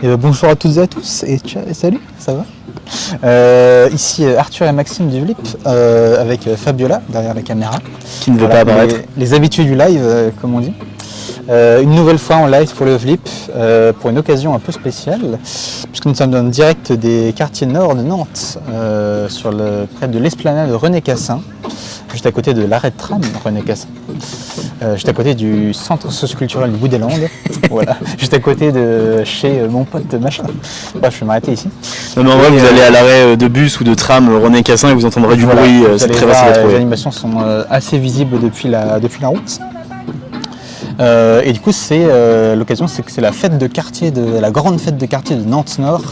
Et bonjour à toutes et à tous, et salut, ça va ici Arthur et Maxime du Vlip, avec Fabiola derrière la caméra. Qui ne veut pas apparaître. Les habitués du live, comme on dit. Une nouvelle fois en live pour le Vlip, pour une occasion un peu spéciale, puisque nous sommes en direct des quartiers nord de Nantes, près de l'esplanade René Cassin, juste à côté de l'arrêt de tram René Cassin, juste à côté du centre socioculturel du Bout des Landes, voilà, juste à côté de chez mon pote machin. Bref, je vais m'arrêter ici. Non mais en vrai vous allez à l'arrêt de bus ou de tram René Cassin et vous entendrez du bruit, c'est très facile à trouver. Les animations sont assez visibles depuis la route. Et du coup, l'occasion, c'est que c'est la fête de quartier, la grande fête de quartier de Nantes Nord.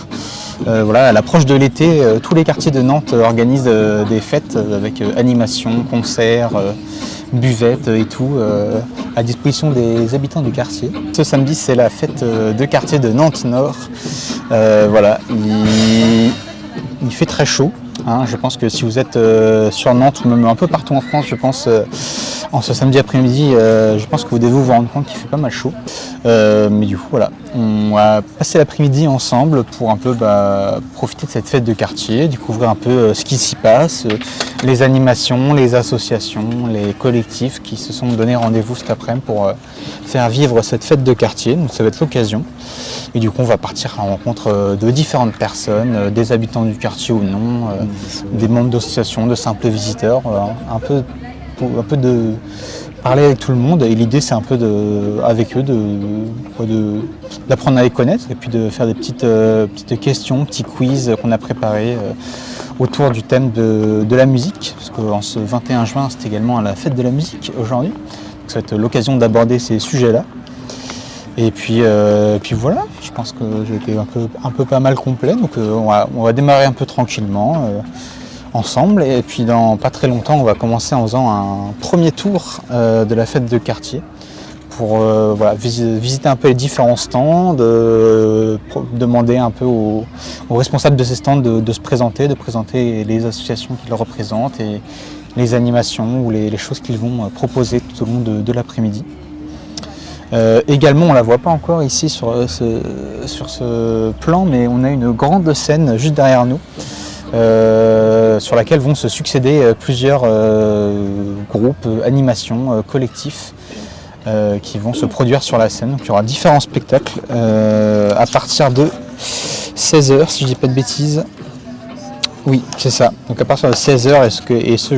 Voilà, à l'approche de l'été, tous les quartiers de Nantes organisent des fêtes avec animation, concerts, buvettes et tout, à disposition des habitants du quartier. Ce samedi, c'est la fête de quartier de Nantes Nord. Voilà, il fait très chaud. Hein, je pense que si vous êtes sur Nantes ou même un peu partout en France, je pense en ce samedi après-midi, je pense que vous devez vous rendre compte qu'il fait pas mal chaud. Mais du coup, voilà, on va passer l'après-midi ensemble pour un peu profiter de cette fête de quartier, découvrir un peu ce qui s'y passe, les animations, les associations, les collectifs qui se sont donné rendez-vous cet après-midi pour faire vivre cette fête de quartier. Donc ça va être l'occasion. Et du coup, on va partir à la rencontre de différentes personnes, des habitants du quartier ou non, des membres d'associations, de simples visiteurs, un peu de parler avec tout le monde. Et l'idée, c'est un peu avec eux d'apprendre à les connaître et puis de faire des petites questions, petits quiz qu'on a préparés autour du thème de la musique. Parce qu'en ce 21 juin, c'est également la fête de la musique aujourd'hui. Donc ça va être l'occasion d'aborder ces sujets-là. Et puis voilà, je pense que j'ai été un peu pas mal complet, donc on va démarrer un peu tranquillement ensemble, et puis dans pas très longtemps on va commencer en faisant un premier tour de la fête de quartier pour visiter un peu les différents stands, demander un peu aux responsables de ces stands de se présenter, de présenter les associations qu'ils représentent et les animations ou les choses qu'ils vont proposer tout au long de l'après-midi. Également, on ne la voit pas encore ici sur ce plan, mais on a une grande scène juste derrière nous, sur laquelle vont se succéder plusieurs groupes, animations, collectifs qui vont se produire sur la scène. Donc, il y aura différents spectacles à partir de 16h, si je ne dis pas de bêtises. Oui, c'est ça. Donc à partir de 16h et ce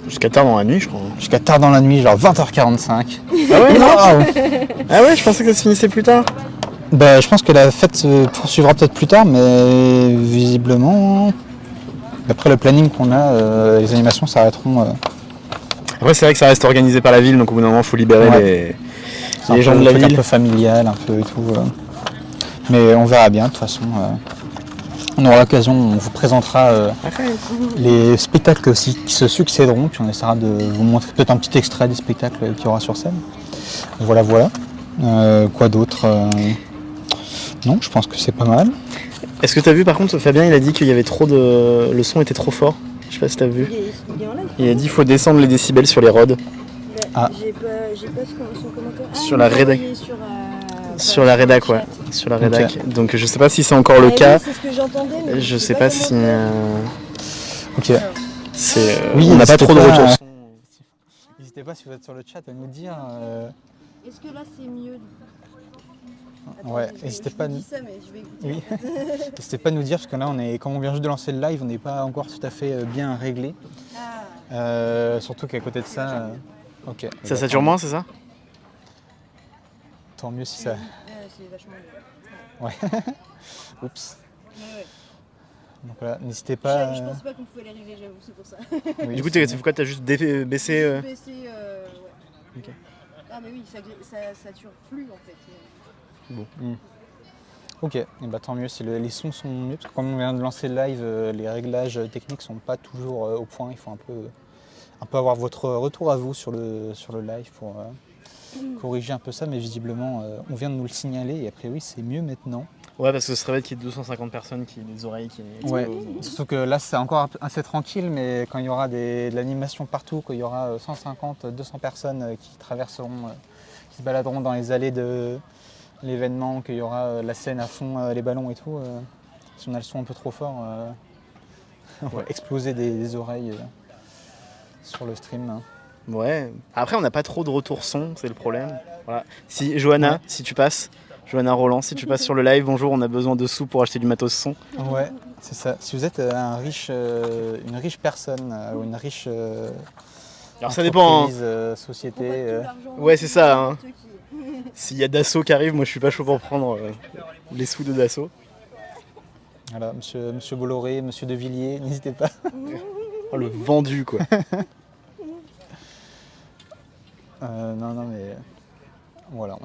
jusqu'à tard dans la nuit, je crois. Jusqu'à tard dans la nuit, genre 20h45. Ah ouais, non. Ah ouais, je pensais que ça se finissait plus tard. Je pense que la fête se poursuivra peut-être plus tard, mais visiblement, d'après le planning qu'on a, les animations s'arrêteront. Après, c'est vrai que ça reste organisé par la ville, donc au bout d'un moment, il faut libérer les gens de la ville. Un peu familial, un peu et tout. Mais on verra bien, de toute façon. On aura l'occasion, on vous présentera les spectacles aussi qui se succéderont, puis on essaiera de vous montrer peut-être un petit extrait des spectacles qu'il y aura sur scène. Voilà. Quoi d'autre Non, je pense que c'est pas mal. Est-ce que tu as vu par contre, Fabien, il a dit qu'il y avait le son était trop fort. Je sais pas si tu as vu. Il a dit qu'il faut descendre les décibels sur les rods. J'ai pas son commentaire. Sur la rédac. Sur la rédac, ouais. Sur la rédac. Okay. Donc je sais pas si c'est encore le cas. C'est ce que j'entendais, mais je sais pas si. Ok. Oui, on n'a pas trop de retours. N'hésitez pas si vous êtes sur le chat à nous dire. Est-ce que là c'est mieux? Attends, ouais, n'hésitez pas. Ça, mais je vais écouter. Oui. N'hésitez pas à nous dire parce que là comme on vient juste de lancer le live, on n'est pas encore tout à fait bien réglé. Surtout qu'à côté de ça. Ok. Ça sature moins, c'est ça? Tant mieux si ça. C'est vachement mieux. Ouais. Oups. Ouais. Donc voilà, n'hésitez pas. Je pensais pas qu'on pouvait l'arriver, j'avoue, c'est pour ça. Oui, du coup, c'est pourquoi t'as juste baissé Baissé, ouais. Ok. Ah mais oui, ça sature plus en fait. Bon. Ok, et tant mieux si les sons sont mieux, parce que comme on vient de lancer le live, les réglages techniques sont pas toujours au point, il faut un peu avoir votre retour à vous sur le live pour corriger un peu ça, mais visiblement on vient de nous le signaler et a priori c'est mieux maintenant. Ouais, parce que ce serait bête qu'il y ait 250 personnes qui aient des oreilles qui explosent. Ouais, surtout que là c'est encore assez tranquille, mais quand il y aura de l'animation partout, quand il y aura 150, 200 personnes qui traverseront, qui se baladeront dans les allées l'événement, qu'il y aura la scène à fond, les ballons et tout, si on a le son un peu trop fort, on va exploser des oreilles sur le stream. Hein. Ouais. Après, on n'a pas trop de retour son, c'est le problème. Voilà. Si Johanna, si tu passes, Johanna Roland, si tu passes sur le live, bonjour, on a besoin de sous pour acheter du matos son. Ouais, c'est ça. Si vous êtes une riche personne ou une riche Alors ça dépend. Société. Ouais, c'est ça. Hein. S'il y a Dassault qui arrive, moi je suis pas chaud pour prendre les sous de Dassault. Voilà, monsieur Bolloré, monsieur De Villiers, n'hésitez pas. Oh, le vendu quoi. Non, mais voilà,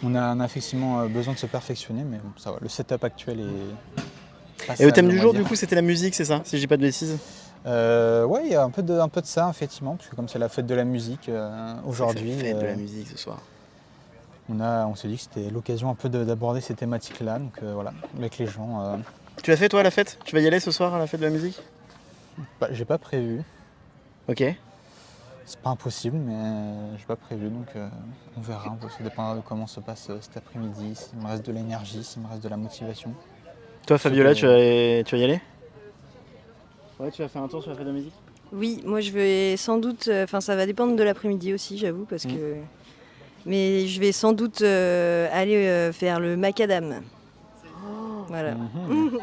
on a effectivement besoin de se perfectionner, mais bon, ça va. Le setup actuel est. Et le thème du jour, du coup, c'était la musique, c'est ça, si je dis pas de bêtises? Ouais, il y a un peu de ça, effectivement, parce que comme c'est la fête de la musique aujourd'hui. C'est la fête de la musique ce soir. On s'est dit que c'était l'occasion un peu d'aborder ces thématiques-là, donc voilà, avec les gens. Tu l'as fait toi à la fête? Tu vas y aller ce soir à la fête de la musique? Bah, j'ai pas prévu. Ok. C'est pas impossible, mais j'ai pas prévu, donc on verra. Ça dépendra de comment se passe cet après-midi, s'il me reste de l'énergie, s'il me reste de la motivation. Toi, Fabiola, tu vas y aller? Ouais, tu vas faire un tour sur la fête de la musique? Oui, moi je vais sans doute, ça va dépendre de l'après-midi aussi, j'avoue, parce que. Mais je vais sans doute aller faire le macadam. Voilà.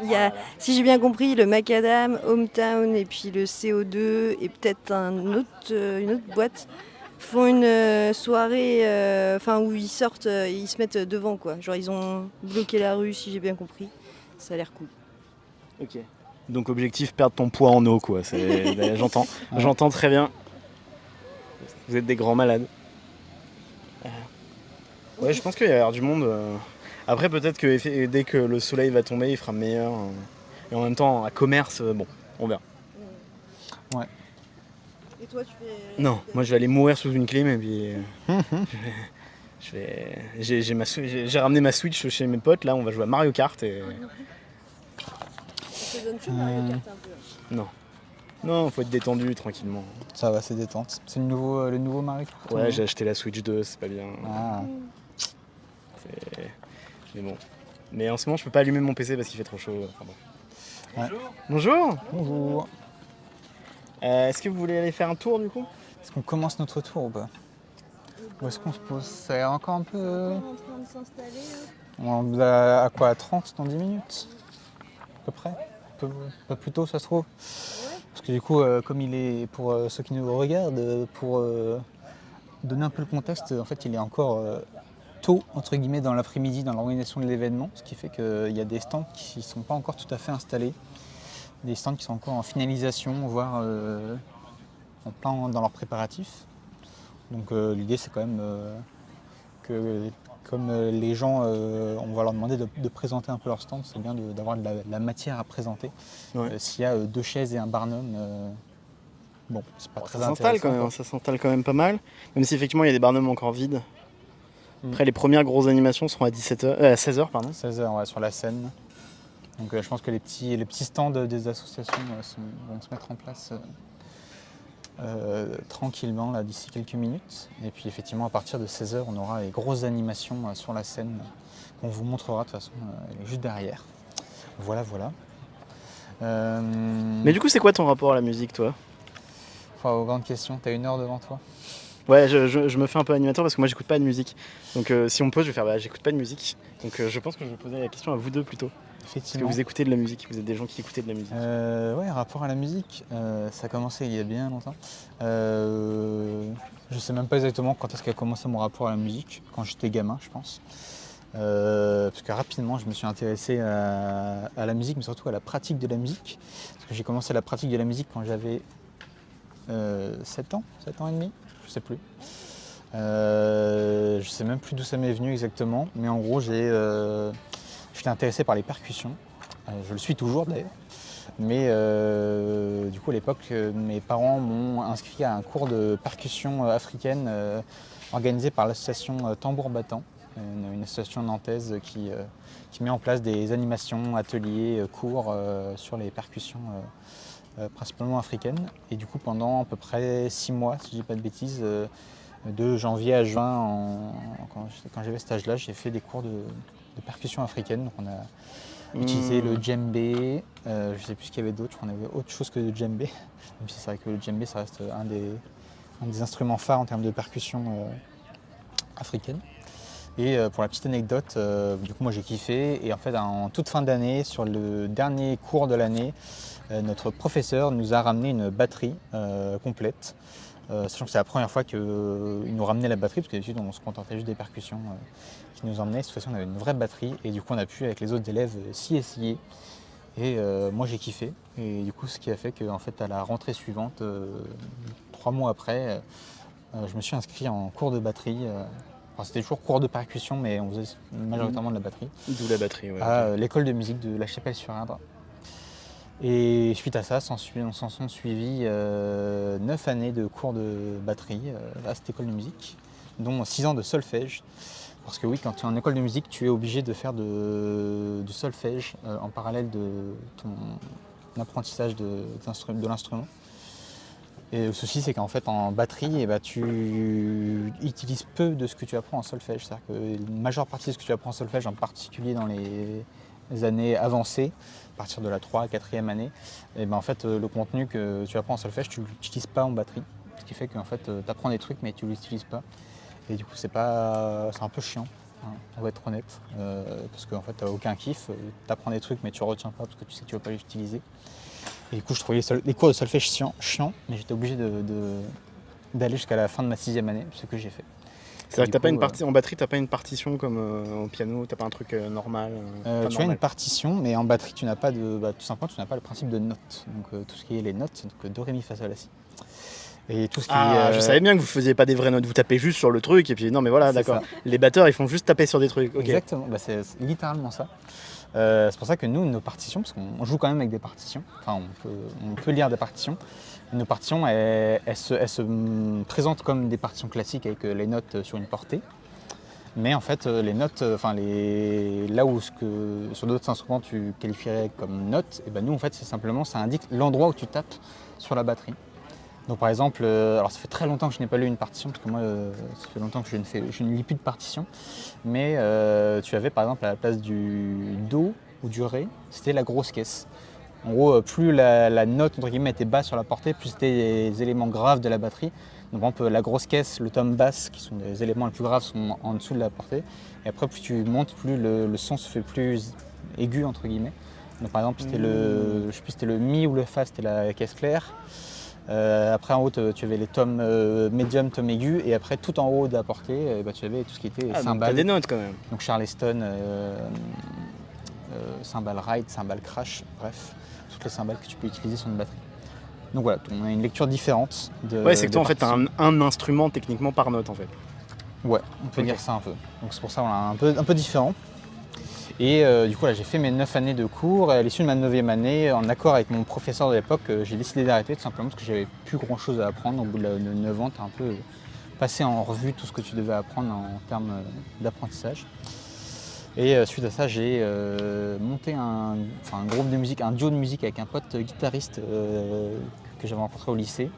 Il y a, si j'ai bien compris, le macadam, Hometown et puis le CO2 et peut-être une autre boîte font une soirée où ils sortent, ils se mettent devant quoi. Genre ils ont bloqué la rue si j'ai bien compris. Ça a l'air cool. Ok. Donc objectif, perdre ton poids en eau quoi. J'entends très bien. Vous êtes des grands malades. Ouais, je pense qu'il va y avoir du monde. Après, peut-être que dès que le soleil va tomber, il fera meilleur. Et en même temps, à commerce, bon, on verra. Ouais. Et toi, tu fais. Non, moi je vais aller mourir sous une clim et puis. J'ai ramené ma Switch chez mes potes, là, on va jouer à Mario Kart et. Ça donne plus Mario Kart un peu. Non. Non, faut être détendu tranquillement. Ça va, c'est détente. C'est le nouveau Mario Kart. Ouais, j'ai acheté la Switch 2, c'est pas bien. Ah. Mais bon. Mais en ce moment, je peux pas allumer mon PC parce qu'il fait trop chaud. Enfin, bon. Ouais. Bonjour. Bonjour. Est-ce que vous voulez aller faire un tour du coup? Est-ce qu'on commence notre tour ou pas? Ou est-ce qu'on se pose? Ça a l'air encore un peu. En train de s'installer. On a à quoi? À 30 dans 10 minutes? À peu près? Pas plus tôt, ça se trouve? Parce que du coup, comme il est, pour ceux qui nous regardent, pour donner un peu le contexte, en fait, il est encore tôt, entre guillemets, dans l'après-midi, dans l'organisation de l'événement, ce qui fait qu'il y a des stands qui ne sont pas encore tout à fait installés, des stands qui sont encore en finalisation, voire en plein dans leurs préparatifs. Donc l'idée, c'est quand même que, comme les gens, on va leur demander de présenter un peu leur stand, c'est bien d'avoir de la matière à présenter. Ouais. S'il y a 2 chaises et un barnum, bon, c'est pas très Ça s'installe quand intéressant, même, ça s'installe quand même pas mal. Même si effectivement il y a des barnums encore vides. Après les premières grosses animations seront à 16h pardon. 16h, ouais, sur la scène. Donc je pense que les petits stands des associations vont se mettre en place tranquillement là, d'ici quelques minutes. Et puis effectivement à partir de 16h on aura les grosses animations sur la scène qu'on vous montrera de toute façon, elle est juste derrière. Voilà. Mais du coup c'est quoi ton rapport à la musique toi? Aux grandes questions, t'as 1 heure devant toi. Ouais, je me fais un peu animateur parce que moi j'écoute pas de musique. Donc si on me pose, je vais faire j'écoute pas de musique. Donc je pense que je vais poser la question à vous deux plutôt. Parce que vous écoutez de la musique, vous êtes des gens qui écoutaient de la musique. Ouais, rapport à la musique, ça a commencé il y a bien longtemps. Je sais même pas exactement quand est-ce qu'a commencé mon rapport à la musique, quand j'étais gamin je pense. Parce que rapidement je me suis intéressé à la musique, mais surtout à la pratique de la musique. Parce que j'ai commencé la pratique de la musique quand j'avais 7 ans et demi, je sais plus. Je sais même plus d'où ça m'est venu exactement, mais en gros j'étais intéressé par les percussions. Je le suis toujours d'ailleurs. Mais du coup à l'époque mes parents m'ont inscrit à un cours de percussion africaine organisé par l'association Tambour Battant, une association nantaise qui met en place des animations, ateliers, cours sur les percussions principalement africaines. Et du coup pendant à peu près 6 mois, si je dis pas de bêtises, De janvier à juin, quand j'avais cet âge-là, j'ai fait des cours de percussion africaine. Donc on a utilisé le djembé, je ne sais plus ce qu'il y avait d'autre, je crois qu'on avait autre chose que le djembé. Même si c'est vrai que le djembé, ça reste un des instruments phares en termes de percussion africaine. Et pour la petite anecdote, du coup moi j'ai kiffé et en fait en toute fin d'année, sur le dernier cours de l'année, notre professeur nous a ramené une batterie complète, sachant que c'est la première fois qu'il nous ramenait la batterie, parce que d'habitude on se contentait juste des percussions qu'il nous emmenait. Cette fois-ci on avait une vraie batterie et du coup on a pu avec les autres élèves s'y essayer. Et moi j'ai kiffé et du coup ce qui a fait qu'en fait à la rentrée suivante, 3 mois après, je me suis inscrit en cours de batterie. Enfin, c'était toujours cours de percussion, mais on faisait majoritairement de la batterie. D'où la batterie, ouais. À l'école de musique de La Chapelle-sur-Indre. Et suite à ça, on s'en sont suivis 9 années de cours de batterie à cette école de musique, dont 6 ans de solfège. Parce que oui, quand tu es en école de musique, tu es obligé de faire du solfège en parallèle de ton apprentissage de l'instrument. Et le souci, c'est qu'en fait, en batterie, tu utilises peu de ce que tu apprends en solfège. C'est-à-dire que la majeure partie de ce que tu apprends en solfège, en particulier dans les années avancées, à partir de la 3 à 4e année, et en fait, le contenu que tu apprends en solfège, tu ne l'utilises pas en batterie. Ce qui fait qu'en fait, tu apprends des trucs, mais tu ne l'utilises pas. Et du coup, c'est un peu chiant, hein, on va être honnête. Parce qu'en fait, tu n'as aucun kiff. Tu apprends des trucs, mais tu ne retiens pas parce que tu sais que tu ne vas pas les utiliser. Et du coup, je trouvais les cours de solfège chiants, mais j'étais obligé d'aller jusqu'à la fin de ma 6e année, ce que j'ai fait. C'est-à-dire que en batterie, tu n'as pas une partition comme au piano, tu n'as pas un truc normal Tu as une partition, mais en batterie, tu n'as pas tout simplement, tu n'as pas le principe de notes. Donc tout ce qui est les notes, c'est donc do, ré, mi, fa, sol, la, si. Et tout ce qui je savais bien que vous faisiez pas des vraies notes, vous tapez juste sur le truc et puis non mais voilà, d'accord. Les batteurs, ils font juste taper sur des trucs. Okay. Exactement, c'est littéralement ça. C'est pour ça que nous, nos partitions, parce qu'on joue quand même avec des partitions, enfin on peut lire des partitions, nos partitions, elles se présentent comme des partitions classiques avec les notes sur une portée. Mais en fait, les notes, là où sur d'autres instruments tu qualifierais comme notes, et nous en fait ça indique l'endroit où tu tapes sur la batterie. Donc par exemple, alors ça fait très longtemps que je n'ai pas lu une partition, parce que moi ça fait longtemps que je ne lis plus de partition, mais tu avais par exemple à la place du Do ou du Ré, c'était la grosse caisse. En gros, plus la note entre guillemets était basse sur la portée, plus c'était les éléments graves de la batterie. Donc par exemple la grosse caisse, le tom basse, qui sont les éléments les plus graves, sont en dessous de la portée. Et après plus tu montes, plus le son se fait plus aigu entre guillemets. Donc par exemple c'était je sais plus c'était le Mi ou le Fa, c'était la caisse claire. Après en haut tu avais les tomes médium, tomes aigus, et après tout en haut de la portée tu avais tout ce qui était cymbales. Donc des notes quand même. Donc Charleston, cymbale ride, cymbale crash, bref, toutes les cymbales que tu peux utiliser sur une batterie. Donc voilà, on a une lecture différente de. Ouais, c'est que toi en fait t'as un instrument techniquement par note en fait. Ouais, on peut dire ça un peu. Donc c'est pour ça voilà, un peu différent. Et du coup là, j'ai fait mes 9 années de cours, et à l'issue de ma 9e année, en accord avec mon professeur de l'époque, j'ai décidé d'arrêter tout simplement parce que j'avais plus grand chose à apprendre. Au bout de 9 ans, tu as un peu passé en revue tout ce que tu devais apprendre en termes d'apprentissage. Et suite à ça, j'ai monté un groupe de musique, un duo de musique avec un pote guitariste que j'avais rencontré au lycée.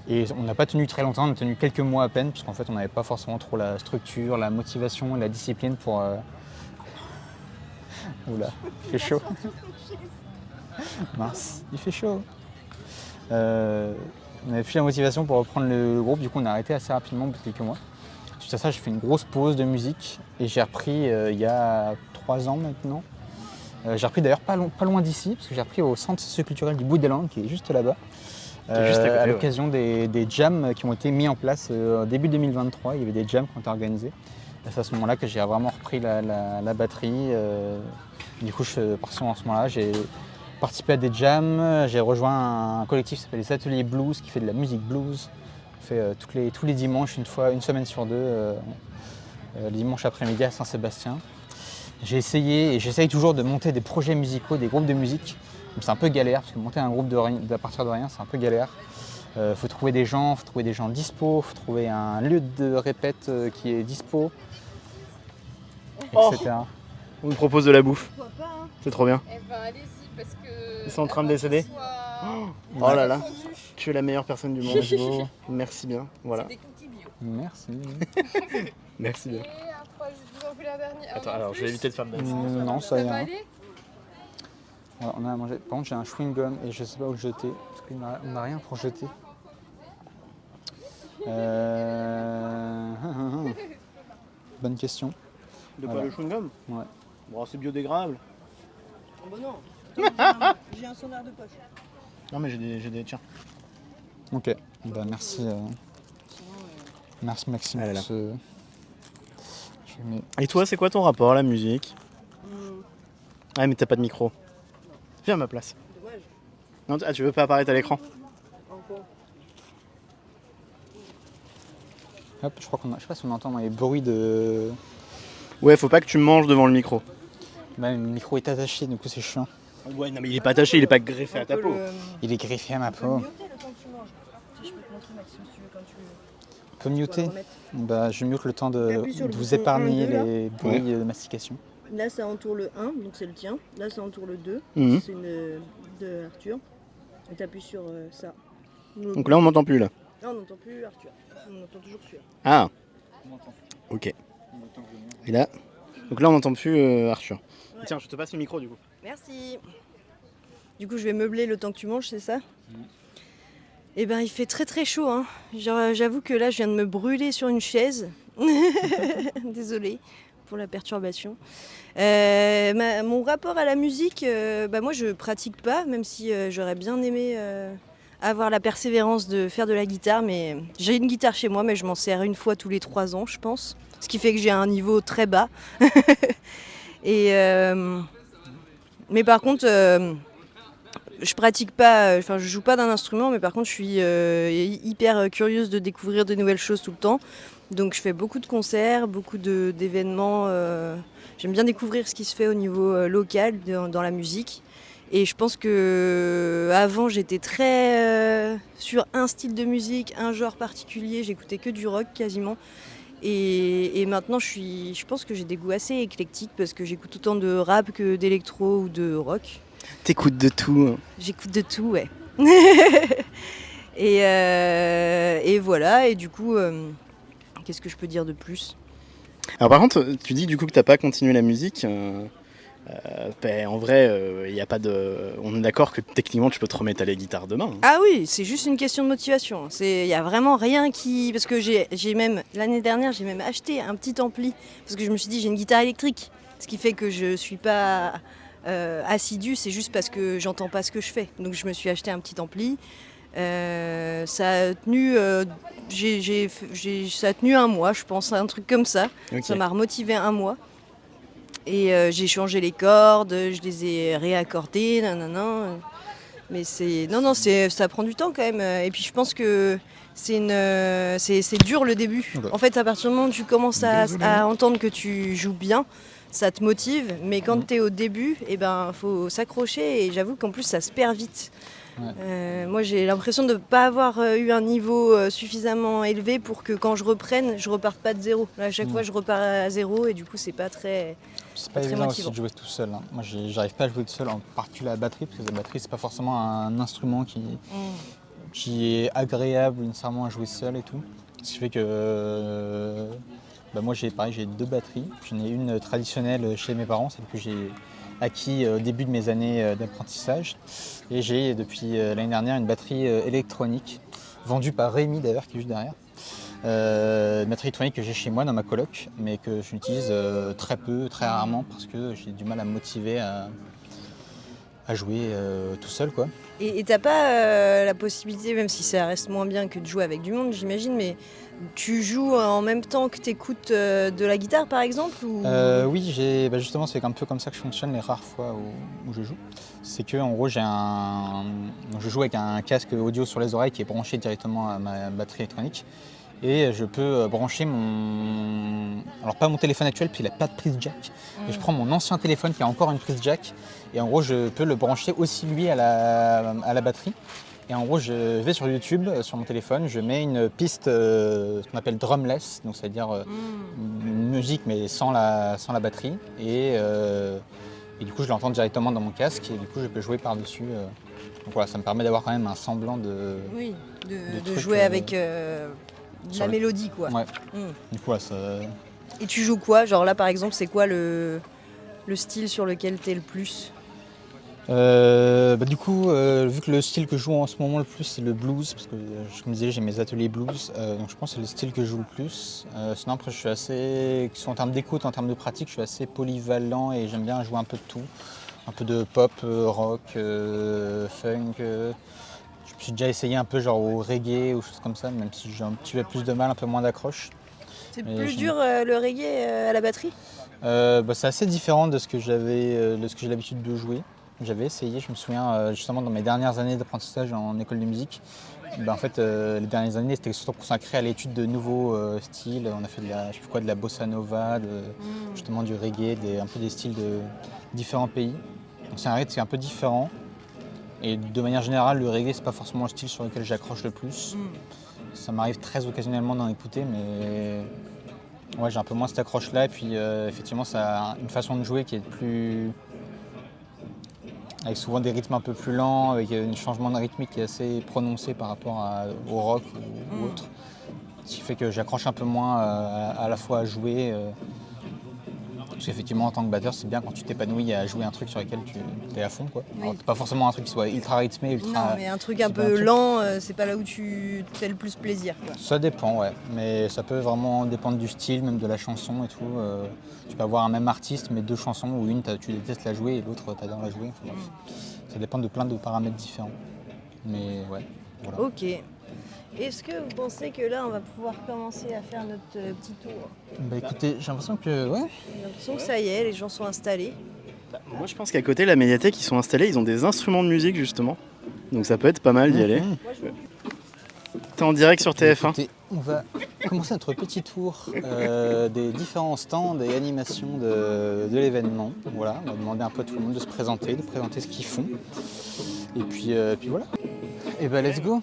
Et on n'a pas tenu très longtemps, on a tenu quelques mois à peine, parce qu'en fait on n'avait pas forcément trop la structure, la motivation et la discipline pour... Oula, il fait chaud. Mince, il fait chaud. On n'avait plus la motivation pour reprendre le groupe, du coup on a arrêté assez rapidement au bout de quelques mois. Suite à ça, j'ai fait une grosse pause de musique et j'ai repris il y a 3 ans maintenant. J'ai repris d'ailleurs pas loin d'ici, parce que j'ai repris au centre socioculturel du Bout des Landes, qui est juste là-bas. À l'occasion des jams qui ont été mis en place début 2023, il y avait des jams qui ont été organisés. C'est à ce moment-là que j'ai vraiment repris la batterie. Du coup, je suis parti en ce moment-là, j'ai participé à des jams, j'ai rejoint un collectif qui s'appelle les Ateliers Blues, qui fait de la musique blues. On fait tous les dimanches, une semaine sur deux, le dimanche après-midi à Saint-Sébastien. J'ai essayé et j'essaye toujours de monter des projets musicaux, des groupes de musique. C'est un peu galère, parce que monter un groupe à partir de rien, c'est un peu galère. Faut trouver des gens dispo, faut trouver un lieu de répète qui est dispo, etc. On me propose de la bouffe. Pourquoi pas, hein. C'est trop bien. Eh ben allez-y parce que... Ils sont en train de décéder. Oh là là, tu es la meilleure personne du monde. Merci bien, voilà. C'est des cookies bio. Merci. Merci bien. Et après, je vous en voulais un dernier. Attends, alors je vais éviter de faire le buzz. Non, ça Ça va ira. aller? Voilà, on a à manger. Par contre, j'ai un chewing-gum et je sais pas où le jeter. Parce qu'on n'a rien pour jeter. Bonne question. De quoi, Voilà. le chewing-gum? Ouais. Bon, c'est biodégradable. Oh bah non, j'ai un sondaire de poche. Non, mais j'ai des... Tiens. Ok. Bah, merci. Merci Maxime Ah là pour là. ce. Je mets- Et toi, c'est quoi ton rapport à la musique? Ah, mais t'as pas de micro. Viens à ma place. Dommage. Non, tu veux pas apparaître à l'écran? Encore. Hop, je crois qu'on a. Je sais pas si on entend dans les bruits de. Ouais, faut pas que tu manges devant le micro. Bah, le micro est attaché, du coup c'est chiant. Ouais, non, mais il est pas attaché, il est pas greffé à ta peau. Il est griffé à ma On peut peau. muter le temps que tu manges. Si je peux te montrer Maxime si tu veux quand tu veux. On peut muter. Bah, je mute le temps de Appuie sur le vous bouton épargner 1, 2, là. les bruits de mastication. Là ça entoure le 1, donc c'est le tien. Là ça entoure le 2, Mhm. c'est une de Arthur. Et t'appuies sur ça. Donc là, on m'entend plus là. Là on n'entend plus Arthur, on entend toujours celui-là. Ah, ok. Et là, donc là, on n'entend plus Arthur. Ouais. Tiens, je te passe le micro du coup. Merci. Du coup je vais meubler le temps que tu manges, c'est ça? Eh ben il fait très très chaud, hein. Genre, j'avoue que là je viens de me brûler sur une chaise. Désolée pour la perturbation. Mon rapport à la musique, bah moi je pratique pas, même si j'aurais bien aimé avoir la persévérance de faire de la guitare. Mais j'ai une guitare chez moi, mais je m'en sers une fois tous les 3 ans, je pense. Ce qui fait que j'ai un niveau très bas. Et, mais par contre, je pratique pas, enfin je joue pas d'un instrument, mais par contre je suis hyper curieuse de découvrir de nouvelles choses tout le temps. Donc je fais beaucoup de concerts, beaucoup d'événements. J'aime bien découvrir ce qui se fait au niveau local dans la musique. Et je pense que avant j'étais très sur un style de musique, un genre particulier. J'écoutais que du rock quasiment. Et maintenant je pense que j'ai des goûts assez éclectiques parce que j'écoute autant de rap que d'électro ou de rock. T'écoutes de tout. J'écoute de tout, ouais. Et voilà, et du coup, qu'est-ce que je peux dire de plus? Alors par contre, tu dis du coup que t'as pas continué la musique. Ben, en vrai, y a pas de. On est d'accord que techniquement tu peux te remettre à la guitare demain. Hein. Ah oui, c'est juste une question de motivation. Il y a vraiment rien qui... Parce que j'ai même, l'année dernière, j'ai même acheté un petit ampli. Parce que je me suis dit, j'ai une guitare électrique. Ce qui fait que je suis pas assidue, c'est juste parce que j'entends pas ce que je fais. Donc je me suis acheté un petit ampli. Ça a tenu, ça a tenu un mois, je pense, un truc comme ça. Ok. Ça m'a remotivé un mois. Et j'ai changé les cordes, je les ai réaccordées, nanana. Mais ça prend du temps quand même. Et puis je pense que c'est dur le début. Okay. En fait, à partir du moment où tu commences à entendre que tu joues bien, ça te motive. Mais quand tu es au début, eh ben, faut s'accrocher. Et j'avoue qu'en plus, ça se perd vite. Ouais. Moi, j'ai l'impression de ne pas avoir eu un niveau suffisamment élevé pour que quand je reprenne, je reparte pas de zéro. Là, à chaque fois, je repars à zéro et du coup, c'est pas très. C'est pas évident aussi de jouer tout seul. Hein. Moi, j'arrive pas à jouer tout seul, en particulier la batterie, parce que la batterie, c'est pas forcément un instrument qui est agréable nécessairement à jouer seul et tout. Ce qui fait que moi, j'ai 2 batteries. J'en ai une traditionnelle chez mes parents, celle que j'ai acquis au début de mes années d'apprentissage. Et j'ai depuis l'année dernière une batterie électronique, vendue par Rémi d'ailleurs, qui est juste derrière. Une batterie électronique que j'ai chez moi dans ma coloc, mais que j'utilise très peu, très rarement, parce que j'ai du mal à me motiver à jouer tout seul, quoi. Et t'as pas la possibilité, même si ça reste moins bien que de jouer avec du monde, j'imagine, mais tu joues en même temps que t'écoutes de la guitare, par exemple ou... Oui, justement, c'est un peu comme ça que je fonctionne les rares fois où je joue. C'est que en gros, je joue avec un casque audio sur les oreilles qui est branché directement à ma batterie électronique. Et je peux brancher alors pas mon téléphone actuel, puis il n'a pas de prise jack. Et je prends mon ancien téléphone qui a encore une prise jack. Et en gros, je peux le brancher aussi lui à la batterie. Et en gros, je vais sur YouTube, sur mon téléphone, je mets une piste ce qu'on appelle drumless, donc c'est-à-dire une musique mais sans la batterie. Et du coup, je l'entends directement dans mon casque et du coup, je peux jouer par-dessus. Donc voilà, ça me permet d'avoir quand même un semblant de Oui, de truc, jouer avec de la mélodie, quoi. Ouais. Du coup, là, ça... Et tu joues quoi? Genre là, par exemple, c'est quoi le style sur lequel t'es le plus? Du coup, vu que le style que je joue en ce moment le plus, c'est le blues, parce que, comme je disais, j'ai mes ateliers blues, donc je pense que c'est le style que je joue le plus. Sinon, après, je suis assez, en termes d'écoute, en termes de pratique, je suis assez polyvalent et j'aime bien jouer un peu de tout. Un peu de pop, rock, funk. J'ai déjà essayé un peu genre au reggae ou choses comme ça, même si j'ai un petit peu plus de mal, un peu moins d'accroche. C'est plus dur le reggae à la batterie? C'est assez différent de ce que j'ai l'habitude de jouer. J'avais essayé, je me souviens justement dans mes dernières années d'apprentissage en école de musique. Les dernières années c'était surtout consacré à l'étude de nouveaux styles. On a fait de la bossa nova, justement du reggae, un peu des styles de différents pays. Donc c'est un rythme qui est un peu différent. Et de manière générale, le reggae c'est pas forcément le style sur lequel j'accroche le plus. Ça m'arrive très occasionnellement d'en écouter, mais ouais, j'ai un peu moins cette accroche-là. Et puis effectivement, ça a une façon de jouer qui est plus... avec souvent des rythmes un peu plus lents, avec un changement de rythmique qui est assez prononcé par rapport au rock ou autre. Ce qui fait que j'accroche un peu moins à la fois à jouer. Parce qu'effectivement, en tant que batteur, c'est bien quand tu t'épanouis à jouer un truc sur lequel tu es à fond, quoi. Oui. Alors, pas forcément un truc qui soit ultra rythmé, ultra... Non, mais un truc un peu lent, c'est pas là où tu te fais le plus plaisir, quoi. Ça dépend, ouais. Mais ça peut vraiment dépendre du style, même de la chanson et tout. Tu peux avoir un même artiste, mais deux chansons où une, tu détestes la jouer et l'autre, t'adores la jouer. Enfin, bref. Ça dépend de plein de paramètres différents. Mais ouais, voilà. Ok. Est-ce que vous pensez que là, on va pouvoir commencer à faire notre petit tour? Écoutez, j'ai l'impression que... Ouais. J'ai l'impression que ça y est, les gens sont installés. Moi, je pense qu'à côté de la médiathèque, ils sont installés, ils ont des instruments de musique, justement. Donc ça peut être pas mal d'y aller. T'es en direct sur TF1. Écoutez, on va commencer notre petit tour des différents stands et animations de l'événement. Voilà, on va demander un peu à tout le monde de se présenter, ce qu'ils font. Et puis voilà. Et let's go.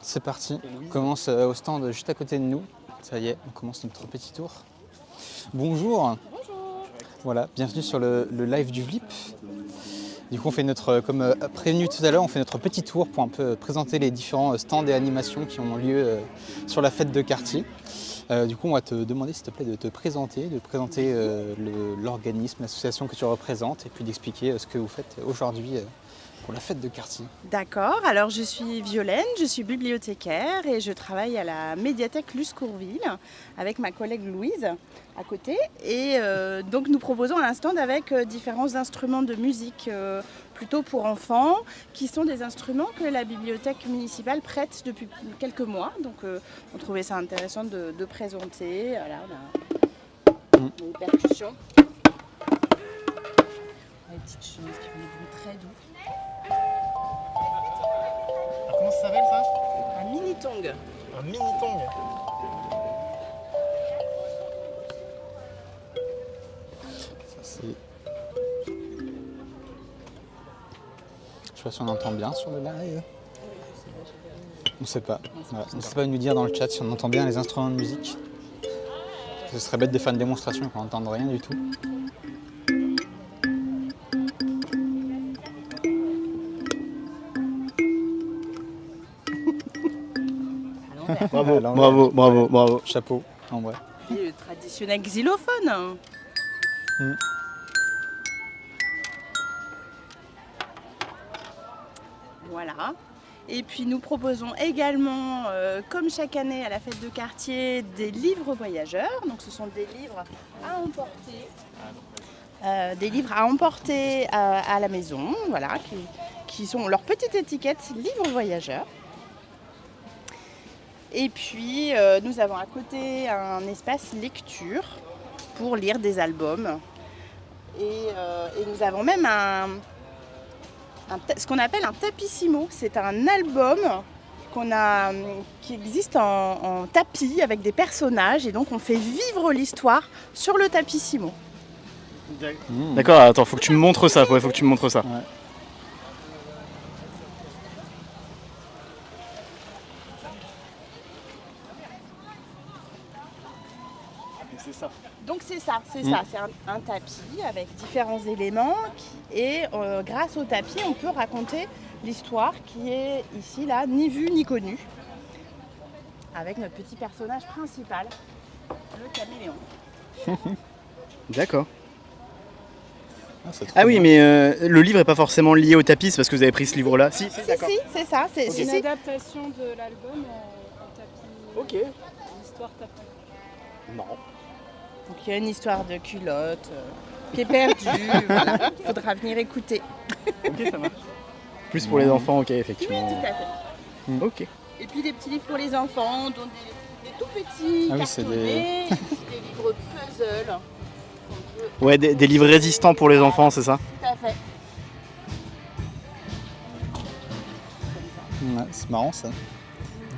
C'est parti. On commence au stand juste à côté de nous. Ça y est, on commence notre petit tour. Bonjour. Bonjour. Voilà, bienvenue sur le live du VLIP. Du coup, on fait comme prévenu tout à l'heure, on fait notre petit tour pour un peu présenter les différents stands et animations qui ont lieu sur la fête de quartier. Du coup, on va te demander, s'il te plaît, de te présenter, l'organisme, l'association que tu représentes, et puis d'expliquer ce que vous faites aujourd'hui pour la fête de quartier. D'accord, alors je suis Violaine, je suis bibliothécaire et je travaille à la médiathèque Luce Courville avec ma collègue Louise à côté. Et donc nous proposons un stand avec différents instruments de musique plutôt pour enfants, qui sont des instruments que la bibliothèque municipale prête depuis quelques mois. Donc on trouvait ça intéressant de présenter. Voilà, on a des percussions. Des petites choses qui font des bruits très doux. Alors, comment ça s'appelle ça? Un mini-tong. Un mini-tong. Ça, c'est... Je sais pas si on entend bien sur le live. On sait pas. Voilà. On ne sait pas nous dire dans le chat si on entend bien les instruments de musique. Ce serait bête de faire une démonstration qu'on n'entende rien du tout. Bravo. Chapeau, en vrai. Et le traditionnel xylophone. Voilà. Et puis nous proposons également, comme chaque année à la fête de quartier, des livres voyageurs. Donc ce sont des livres à emporter, à la maison, voilà, qui sont leur petite étiquette livres voyageurs. Et puis nous avons à côté un espace lecture pour lire des albums. Et nous avons même ce qu'on appelle un tapissimo. C'est un album qui existe en tapis avec des personnages. Et donc on fait vivre l'histoire sur le tapissimo. D'accord, attends, faut que tu me montres ça. Ouais, faut que tu me montres ça. Ouais. Donc c'est ça, c'est un tapis avec différents éléments et grâce au tapis on peut raconter l'histoire qui est ici là ni vue ni connue. avec notre petit personnage principal, le caméléon. D'accord. C'est trop Ah oui, bien. mais le livre est pas forcément lié au tapis, c'est parce que vous avez pris ce livre-là. Si, Si, c'est ça. C'est Si, une si. adaptation de l'album en tapis. Ok. L'histoire tapis. Marrant. Donc il y a une histoire de culotte qui est perdue. Voilà. Il faudra venir écouter. Ok, ça marche. Plus pour les enfants, ok, Oui, effectivement. tout à fait. Ok. Et puis des petits livres pour les enfants, dont des tout petits Ah oui, c'est cartonnés, et puis des livres puzzle. Ouais, des livres résistants pour les enfants, c'est ça? Tout à fait. Ouais, c'est marrant ça.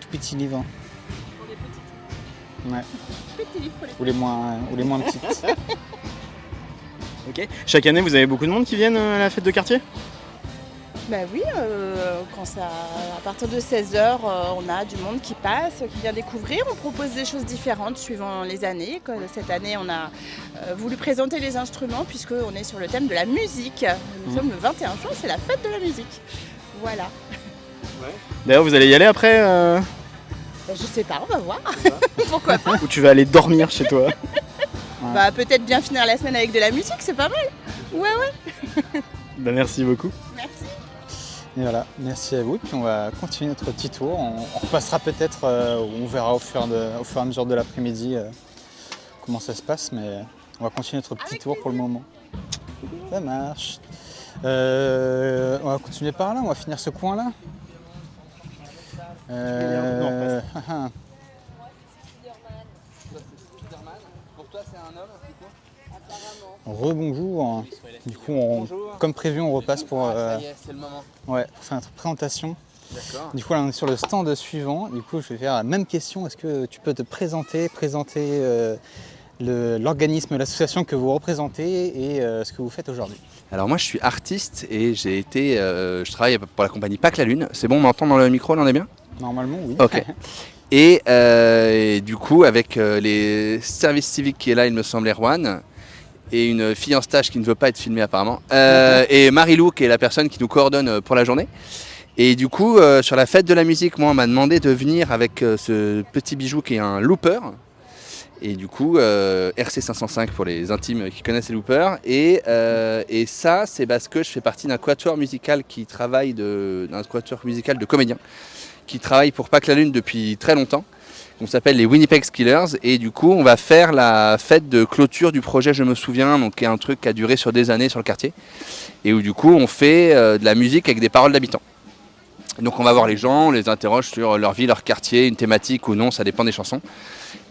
Tout petit livre. Pour les petites. Ouais. Petits livres pour les Ou les moins petites. Ok. Chaque année, vous avez beaucoup de monde qui viennent à la fête de quartier? Ben oui, quand ça, à partir de 16h, on a du monde qui passe, qui vient découvrir. On propose des choses différentes suivant les années. Cette année, on a voulu présenter les instruments puisqu'on est sur le thème de la musique. Nous sommes le 21 juin, c'est la fête de la musique. Voilà. D'ailleurs, vous allez y aller après Ben, je sais pas, on va voir. Pourquoi pas? ou tu vas aller dormir chez toi? Bah, peut-être bien finir la semaine avec de la musique, c'est pas mal. Ouais. Bah, merci beaucoup. Merci. Et voilà, merci à vous. Puis on va continuer notre petit tour. On repassera peut-être, on verra au fur et à mesure de l'après-midi comment ça se passe, mais on va continuer notre petit tour pour le moment. Ça marche. On va continuer par là, on va finir ce coin-là. Rebonjour. Du coup, comme prévu, on repasse pour, c'est le moment. pour faire notre présentation. D'accord. Du coup, là, on est sur le stand suivant. Du coup, je vais faire la même question. Est-ce que tu peux te présenter l'organisme, l'association que vous représentez et ce que vous faites aujourd'hui? Alors moi je suis artiste et je travaille pour la compagnie Pas que la Lune. C'est bon, on m'entend dans le micro, là on est bien? Normalement, oui. Ok. Et du coup avec les services civiques qui est là, il me semble, Erwan, et une fille en stage qui ne veut pas être filmée apparemment, et Marie-Lou qui est la personne qui nous coordonne pour la journée. Et du coup sur la fête de la musique, moi on m'a demandé de venir avec ce petit bijou qui est un looper. Et du coup, RC505 pour les intimes qui connaissent les loopers. Et ça, c'est parce que je fais partie d'un quatuor musical de comédiens qui travaille pour Pas que la Lune depuis très longtemps. On s'appelle les Winnipeg Skillers. Et du coup, on va faire la fête de clôture du projet Je me souviens, donc qui est un truc qui a duré sur des années sur le quartier. Et où du coup, on fait de la musique avec des paroles d'habitants. Donc on va voir les gens, on les interroge sur leur vie, leur quartier, une thématique ou non, ça dépend des chansons.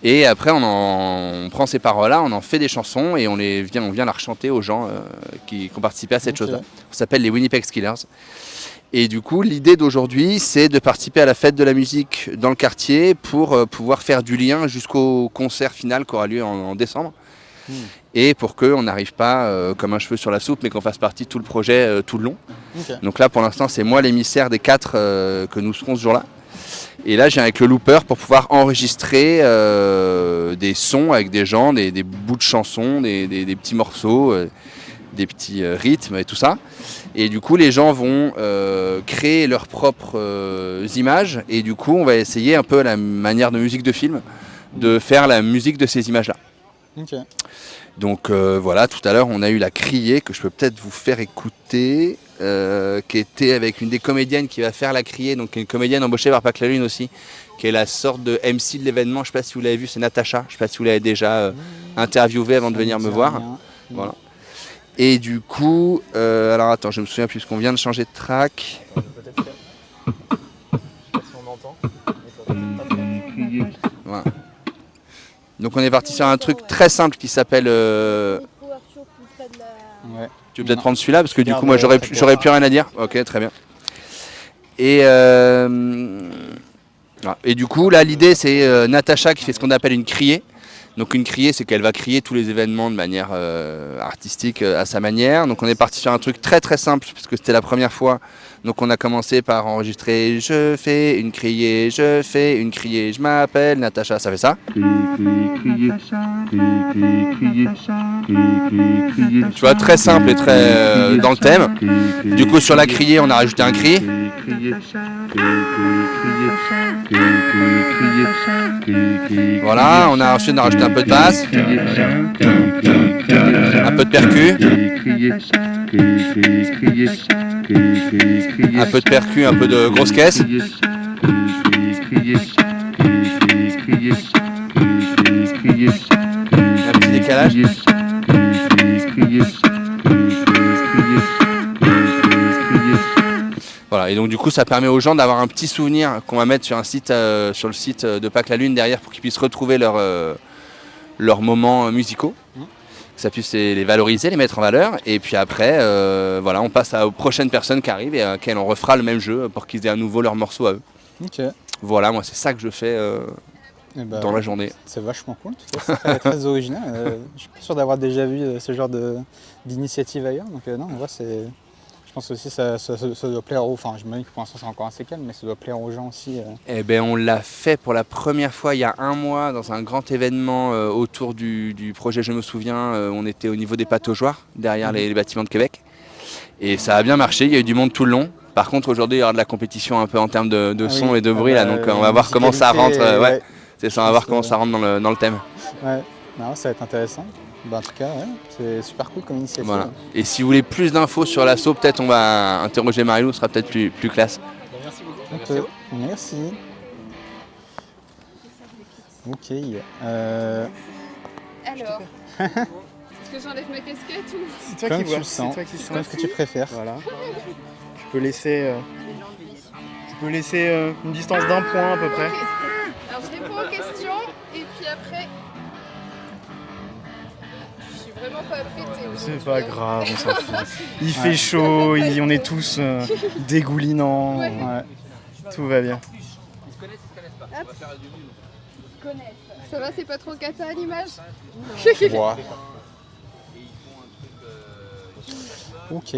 Et après on prend ces paroles-là, on en fait des chansons et on vient la rechanter aux gens qui ont participé à cette chose-là. On s'appelle les Winnipeg Skillers. Et du coup l'idée d'aujourd'hui c'est de participer à la fête de la musique dans le quartier pour pouvoir faire du lien jusqu'au concert final qui aura lieu en décembre. Et pour qu'on n'arrive pas comme un cheveu sur la soupe, mais qu'on fasse partie de tout le projet tout le long. Okay. Donc là, pour l'instant, c'est moi l'émissaire des 4 que nous serons ce jour-là. Et là, je viens avec le looper pour pouvoir enregistrer des sons avec des gens, des bouts de chansons, des petits morceaux, des petits rythmes et tout ça. Et du coup, les gens vont créer leurs propres images. Et du coup, on va essayer un peu à la manière de musique de film, de faire la musique de ces images-là. Okay. Donc voilà, tout à l'heure on a eu la criée que je peux peut-être vous faire écouter, qui était avec une des comédiennes qui va faire la criée, donc une comédienne embauchée par Pas que la Lune aussi, qui est la sorte de MC de l'événement. Je ne sais pas si vous l'avez vu, c'est Natacha, je ne sais pas si vous l'avez déjà interviewée avant de venir me voir. Voilà. Et du coup, alors attends, je me souviens plus, qu'on vient de changer de track. Voilà. Donc on est parti sur un truc très simple qui s'appelle... Ouais. Tu veux peut-être prendre celui-là parce que du coup moi j'aurais plus rien à dire. Ok, très bien. Et du coup là l'idée c'est Natacha qui fait ce qu'on appelle une criée. Donc une criée c'est qu'elle va crier tous les événements de manière artistique à sa manière. Donc on est parti sur un truc très très simple puisque c'était la première fois. Donc on a commencé par enregistrer je fais une criée, je m'appelle Natacha, ça fait ça. Tu vois, très simple et très dans le thème. Du coup sur la criée on a rajouté un cri. Voilà, ensuite on a rajouté un peu de basse, un peu de percu, un peu de percu, un peu de grosse caisse. Un petit décalage. Voilà, et donc du coup ça permet aux gens d'avoir un petit souvenir qu'on va mettre sur un site, sur le site de Pâques la Lune derrière pour qu'ils puissent retrouver leurs moments musicaux. Que ça puisse les valoriser, les mettre en valeur. Et puis après, voilà, on passe aux prochaines personnes qui arrivent et à qui on refera le même jeu pour qu'ils aient à nouveau leur morceau à eux. Ok. Voilà, moi c'est ça que je fais dans la journée. C'est vachement cool, c'est très original. Je suis pas sûr d'avoir déjà vu ce genre d'initiative ailleurs. Donc non, en vrai, je pense aussi que ça doit plaire aux... Enfin, j'imagine que pour l'instant c'est encore assez calme, mais ça doit plaire aux gens aussi. Eh ben, on l'a fait pour la première fois il y a un mois dans un grand événement autour du projet Je me souviens. On était au niveau des pataugeoires, derrière les bâtiments de Québec. Et ça a bien marché, il y a eu du monde tout le long. Par contre, aujourd'hui, il y aura de la compétition un peu en termes de son et de bruit, là, donc on va voir comment ça rentre. Ouais. C'est ça, on va voir comment ça rentre dans le thème. Ouais, non, ça va être intéressant. Bah, en tout cas, ouais, c'est super cool comme initiative. Voilà. Et si vous voulez plus d'infos sur l'assaut, peut-être on va interroger Marilou, ce sera peut-être plus classe. Merci beaucoup. Merci. Ok. Alors, est-ce que j'enlève ma casquette ou... C'est toi Comme qui vois, tu le sens, c'est toi qui sens. comme ce que tu préfères. Voilà. Tu peux laisser une distance d'un point à peu près. Alors je réponds aux questions et puis après... Je suis vraiment pas apprêtée. C'est pas grave, on s'en fout. Il fait chaud, on est tous dégoulinants. Ouais. Ouais. Tout va bien. Ça va, c'est pas trop cata à l'image? Wow. Ok.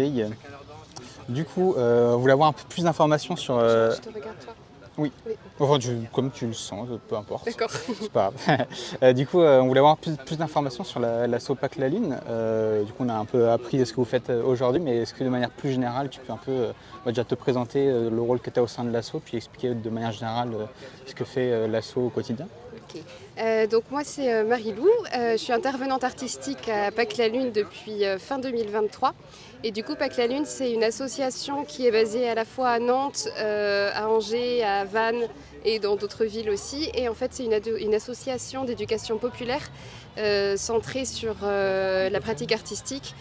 Du coup, vous voulez avoir un peu plus d'informations sur... Je te regarde toi. Oui. Enfin, comme tu le sens, peu importe. D'accord. C'est pas grave. Du coup, on voulait avoir plus d'informations sur l'assaut Pâques la Lune. Du coup, on a un peu appris ce que vous faites aujourd'hui, mais est-ce que de manière plus générale, tu peux un peu déjà te présenter le rôle que tu as au sein de l'assaut, puis expliquer de manière générale ce que fait l'assaut au quotidien? Ok. Donc moi c'est Marilou, je suis intervenante artistique à Pâques la Lune depuis fin 2023. Et du coup Pâques la Lune c'est une association qui est basée à la fois à Nantes, à Angers, à Vannes et dans d'autres villes aussi. Et en fait c'est une association d'éducation populaire centrée sur la pratique artistique.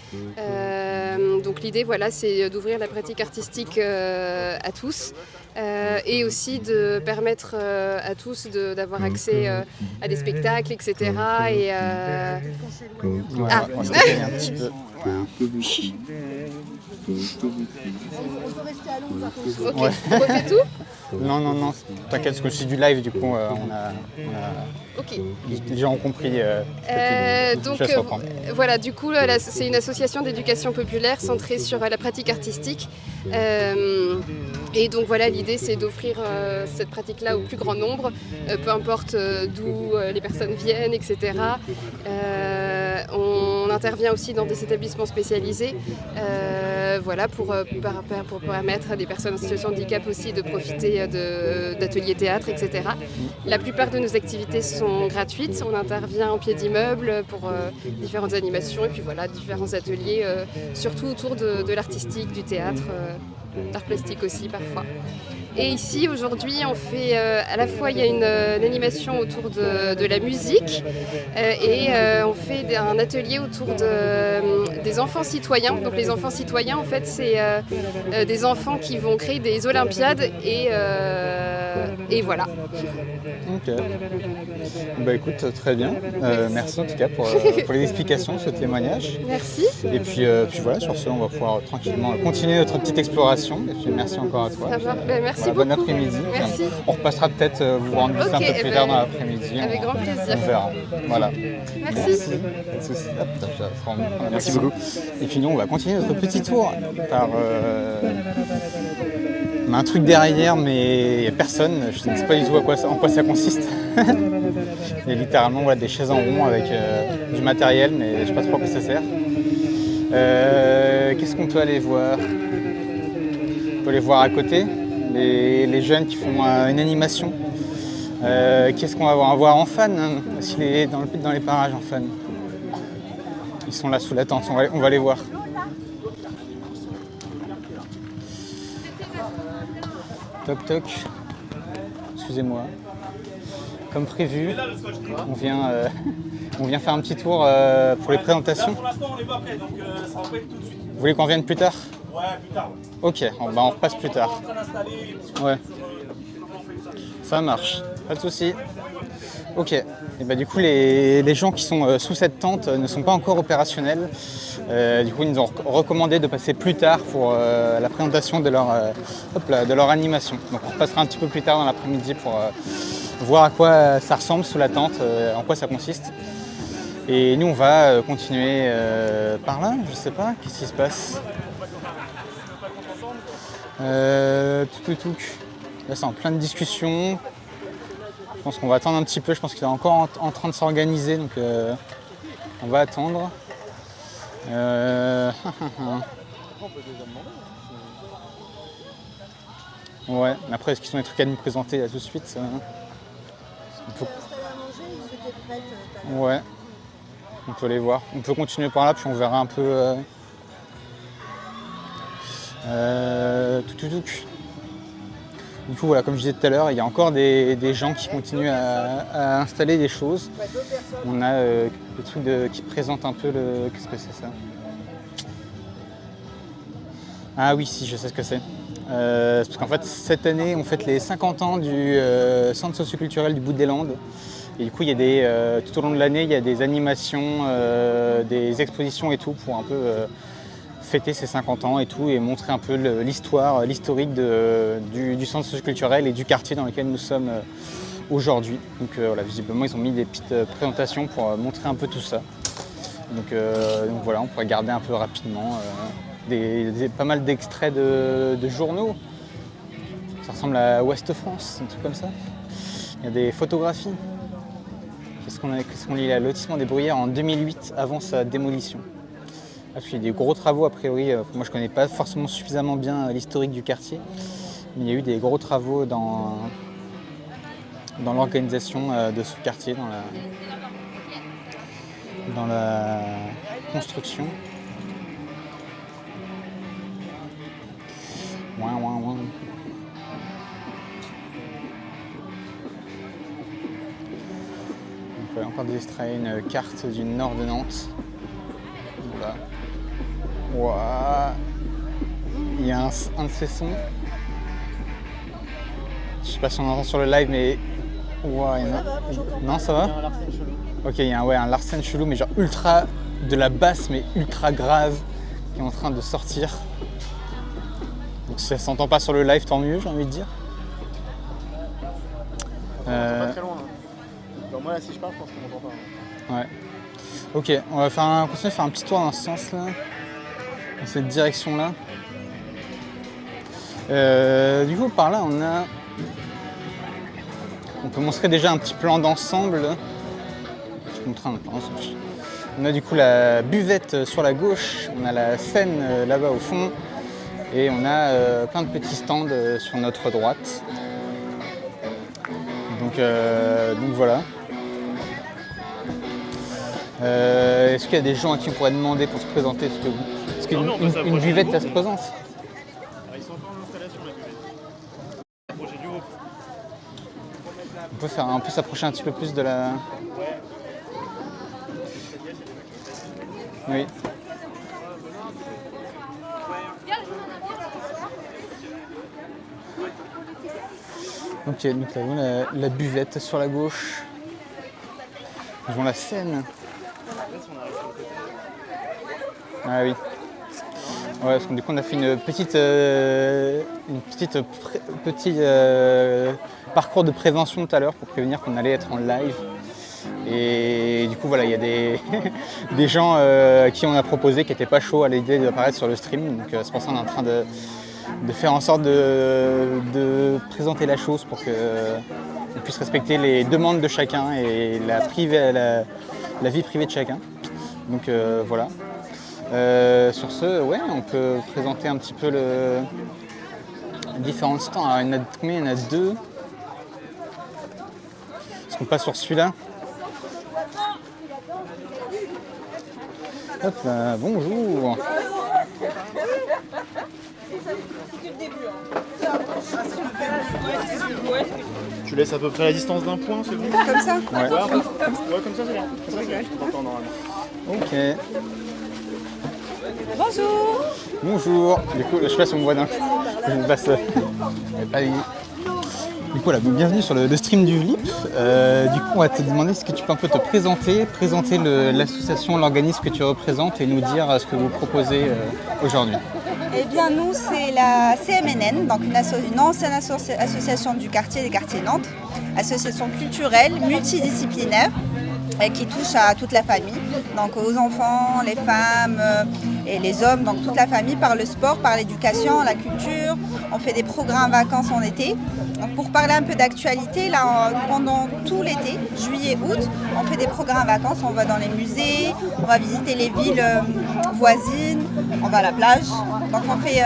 Donc l'idée voilà, c'est d'ouvrir la pratique artistique à tous. Et aussi de permettre à tous d'avoir accès à des spectacles, etc. Et, Ouais, Ah. on va se calmer un petit peu. Ok, Ouais. on refait tout? Non, t'inquiète, parce que c'est du live, du coup, Ok. les gens ont compris. Donc je laisse reprendre. voilà, du coup c'est une association d'éducation populaire centrée sur la pratique artistique. Et donc voilà, l'idée c'est d'offrir cette pratique-là au plus grand nombre, peu importe d'où les personnes viennent, etc. On intervient aussi dans des établissements spécialisés, voilà, pour permettre à des personnes en situation de handicap aussi de profiter d'ateliers théâtre, etc. La plupart de nos activités sont gratuites, on intervient en pied d'immeuble pour différentes animations et puis voilà, différents ateliers, surtout autour de l'artistique, du théâtre, d'art plastique aussi parfois. Et ici aujourd'hui on fait à la fois il y a une animation autour de la musique et on fait un atelier autour des enfants citoyens. Donc les enfants citoyens en fait c'est des enfants qui vont créer des olympiades et voilà. Ok. Bah écoute, très bien. Merci en tout cas pour les explications, ce témoignage. Merci. Et puis voilà, sur ce, on va pouvoir tranquillement continuer notre petite exploration. Et puis merci encore à toi. Ça va. Ben, merci Voilà, bon beaucoup. après-midi. Merci. On repassera peut-être vous rendre visite un peu plus tard dans l'après-midi. avec grand plaisir. On verra. Voilà. Merci. Pas de soucis. Hop, ça se rend bien. Merci beaucoup. Et puis nous, on va continuer notre petit tour par a un truc derrière, mais il n'y a personne. Je ne sais pas du tout en quoi ça consiste. Il y a littéralement voilà, des chaises en rond avec du matériel, mais je ne sais pas trop à quoi ça sert. Qu'est-ce qu'on peut aller voir? On peut aller voir à côté, les jeunes qui font une animation. Qu'est-ce qu'on va voir? On va voir en fan, hein, s'il est dans les parages en fan. Ils sont là sous la tente, on va les voir. Toc toc. Excusez-moi. Comme prévu, on vient faire un petit tour pour les présentations. Pour l'instant, on n'est pas prêt, donc ça va pas être tout de suite. Vous voulez qu'on vienne plus tard? Ouais, plus tard. Ok, on repasse plus tard. On est en train d'installer les petits Ouais. Ça marche, pas de souci. Ok, et bah du coup les gens qui sont sous cette tente ne sont pas encore opérationnels. Du coup ils nous ont recommandé de passer plus tard pour la présentation de leur animation. Donc on repassera un petit peu plus tard dans l'après-midi pour voir à quoi ça ressemble sous la tente, en quoi ça consiste. Et nous on va continuer par là, je sais pas, qu'est-ce qui se passe. Là c'est en pleine discussion. Je pense qu'on va attendre un petit peu, je pense qu'il est encore en train de s'organiser, donc on va attendre. Ouais, mais après est-ce qu'ils ont des trucs à nous présenter là tout de suite Ouais, on peut les voir. On peut continuer par là, puis on verra un peu. Du coup, voilà, comme je disais tout à l'heure, il y a encore des gens qui continuent à installer des choses. On a le truc qui présente un peu le... Qu'est-ce que c'est ça? Ah oui, si, je sais ce que c'est. Parce qu'en fait, cette année, on fête les 50 ans du centre socioculturel du Bout des Landes. Et du coup, il y a tout au long de l'année, il y a des animations, des expositions et tout pour un peu... fêter ses 50 ans et tout, et montrer un peu l'historique du centre socioculturel et du quartier dans lequel nous sommes aujourd'hui. Donc voilà, visiblement ils ont mis des petites présentations pour montrer un peu tout ça. Donc voilà, on pourrait garder un peu rapidement pas mal d'extraits de journaux. Ça ressemble à Ouest France, un truc comme ça. Il y a des photographies. Qu'est-ce qu'on lit là? Lotissement des Bruyères en 2008, avant sa démolition. Il y a des gros travaux a priori, moi je connais pas forcément suffisamment bien l'historique du quartier, mais il y a eu des gros travaux dans l'organisation de ce quartier, dans la construction. Ouin, ouin, ouin. Donc voilà, encore des extraits, une carte du nord de Nantes. Voilà. Wow. Il y a un de ces sons. Je sais pas si on entend sur le live, mais. Wow, il y en a... Non, ça va? Ok, il y a un Larsen chelou, mais genre ultra de la basse, mais ultra grave, qui est en train de sortir. Donc si ça s'entend pas sur le live, tant mieux, j'ai envie de dire. Pas très loin. Hein. Moi, là, si je parle, je pense qu'on m'entend pas. Ouais. Ok, on va continuer à faire un petit tour dans ce sens-là, dans cette direction-là. Du coup, par là, on peut montrer déjà un petit plan d'ensemble. Je vous montre un plan d'ensemble. On a du coup la buvette sur la gauche, on a la scène là-bas au fond, et on a plein de petits stands sur notre droite. Donc voilà. Est-ce qu'il y a des gens à qui on pourrait demander pour se présenter? Est-ce qu'une buvette, ça se présente? Ils sont encore en installation, la buvette. Projet du groupe. On peut s'approcher un petit peu plus de la... Oui. Ok, donc là, on a la buvette sur la gauche. Nous avons la scène. Ah oui. Ouais, parce que du coup on a fait une petite parcours de prévention tout à l'heure pour prévenir qu'on allait être en live. Et du coup voilà, il y a des gens à qui on a proposé qui n'étaient pas chauds à l'idée d'apparaître sur le stream. Donc c'est pour ça qu'on est en train de faire en sorte de présenter la chose pour qu'on puisse respecter les demandes de chacun et la vie privée de chacun. Donc voilà. Sur ce, ouais, on peut présenter un petit peu les différents stands. Alors, il y en a combien? Il y en a 2. Est-ce qu'on passe sur celui-là? Hop là, bonjour. Tu laisses à peu près la distance d'un point, c'est bon? Comme ça? Ouais. Ouais, comme ça, c'est bien. C'est vrai que je t'entends normalement. Ok. Bonjour. Bonjour. Du coup, je sais pas si on me voit d'un. Je me passe. Allez. Du coup, voilà, bienvenue sur le stream du VLIP. Du coup, on va te demander est-ce que tu peux un peu te présenter l'association, l'organisme que tu représentes et nous dire ce que vous proposez aujourd'hui. Eh bien, nous, c'est la CMNN, donc une ancienne association du quartier des quartiers Nantes, association culturelle multidisciplinaire qui touche à toute la famille, donc aux enfants, les femmes et les hommes, donc toute la famille par le sport, par l'éducation, la culture. On fait des programmes vacances en été. Donc pour parler un peu d'actualité, là, pendant tout l'été, juillet, août, on fait des programmes vacances. On va dans les musées, on va visiter les villes voisines, on va à la plage. Donc on fait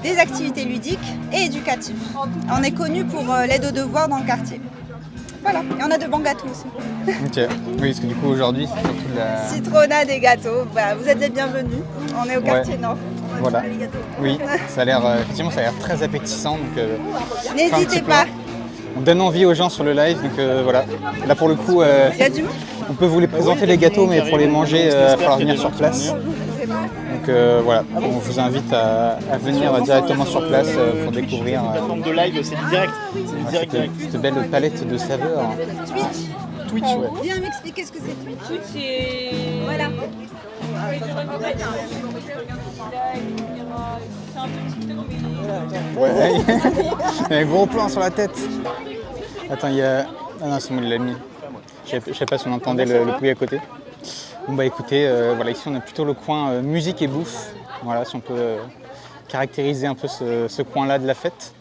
des activités ludiques et éducatives. On est connu pour l'aide aux devoirs dans le quartier. Voilà, et on a de bons gâteaux aussi. Ok, oui, parce que du coup aujourd'hui c'est surtout de la... Citronnade et gâteaux, voilà, vous êtes les bienvenus. On est au quartier Nord. Voilà, oui, ça a l'air, effectivement ça a l'air très appétissant. Donc, n'hésitez pas. On donne envie aux gens sur le live, donc voilà. Là pour le coup, Il y a du monde. on peut vous les présenter les gâteaux, mais pour les manger, il va falloir venir sur place. Donc voilà, on vous invite à venir directement sur place pour découvrir Plateforme de live, c'est du direct. C'est du direct. cette belle palette de saveurs. Twitch, ouais. Viens m'expliquer ce que c'est Twitch. Twitch, c'est... Voilà. Ouais, il y a un gros plan sur la tête. Attends, il y a... Ah non, c'est moi qui l'ai mis. Je sais pas si on entendait le bruit à côté. Bon bah écoutez, voilà, ici on a plutôt le coin musique et bouffe. Voilà, si on peut caractériser un peu ce coin-là de la fête.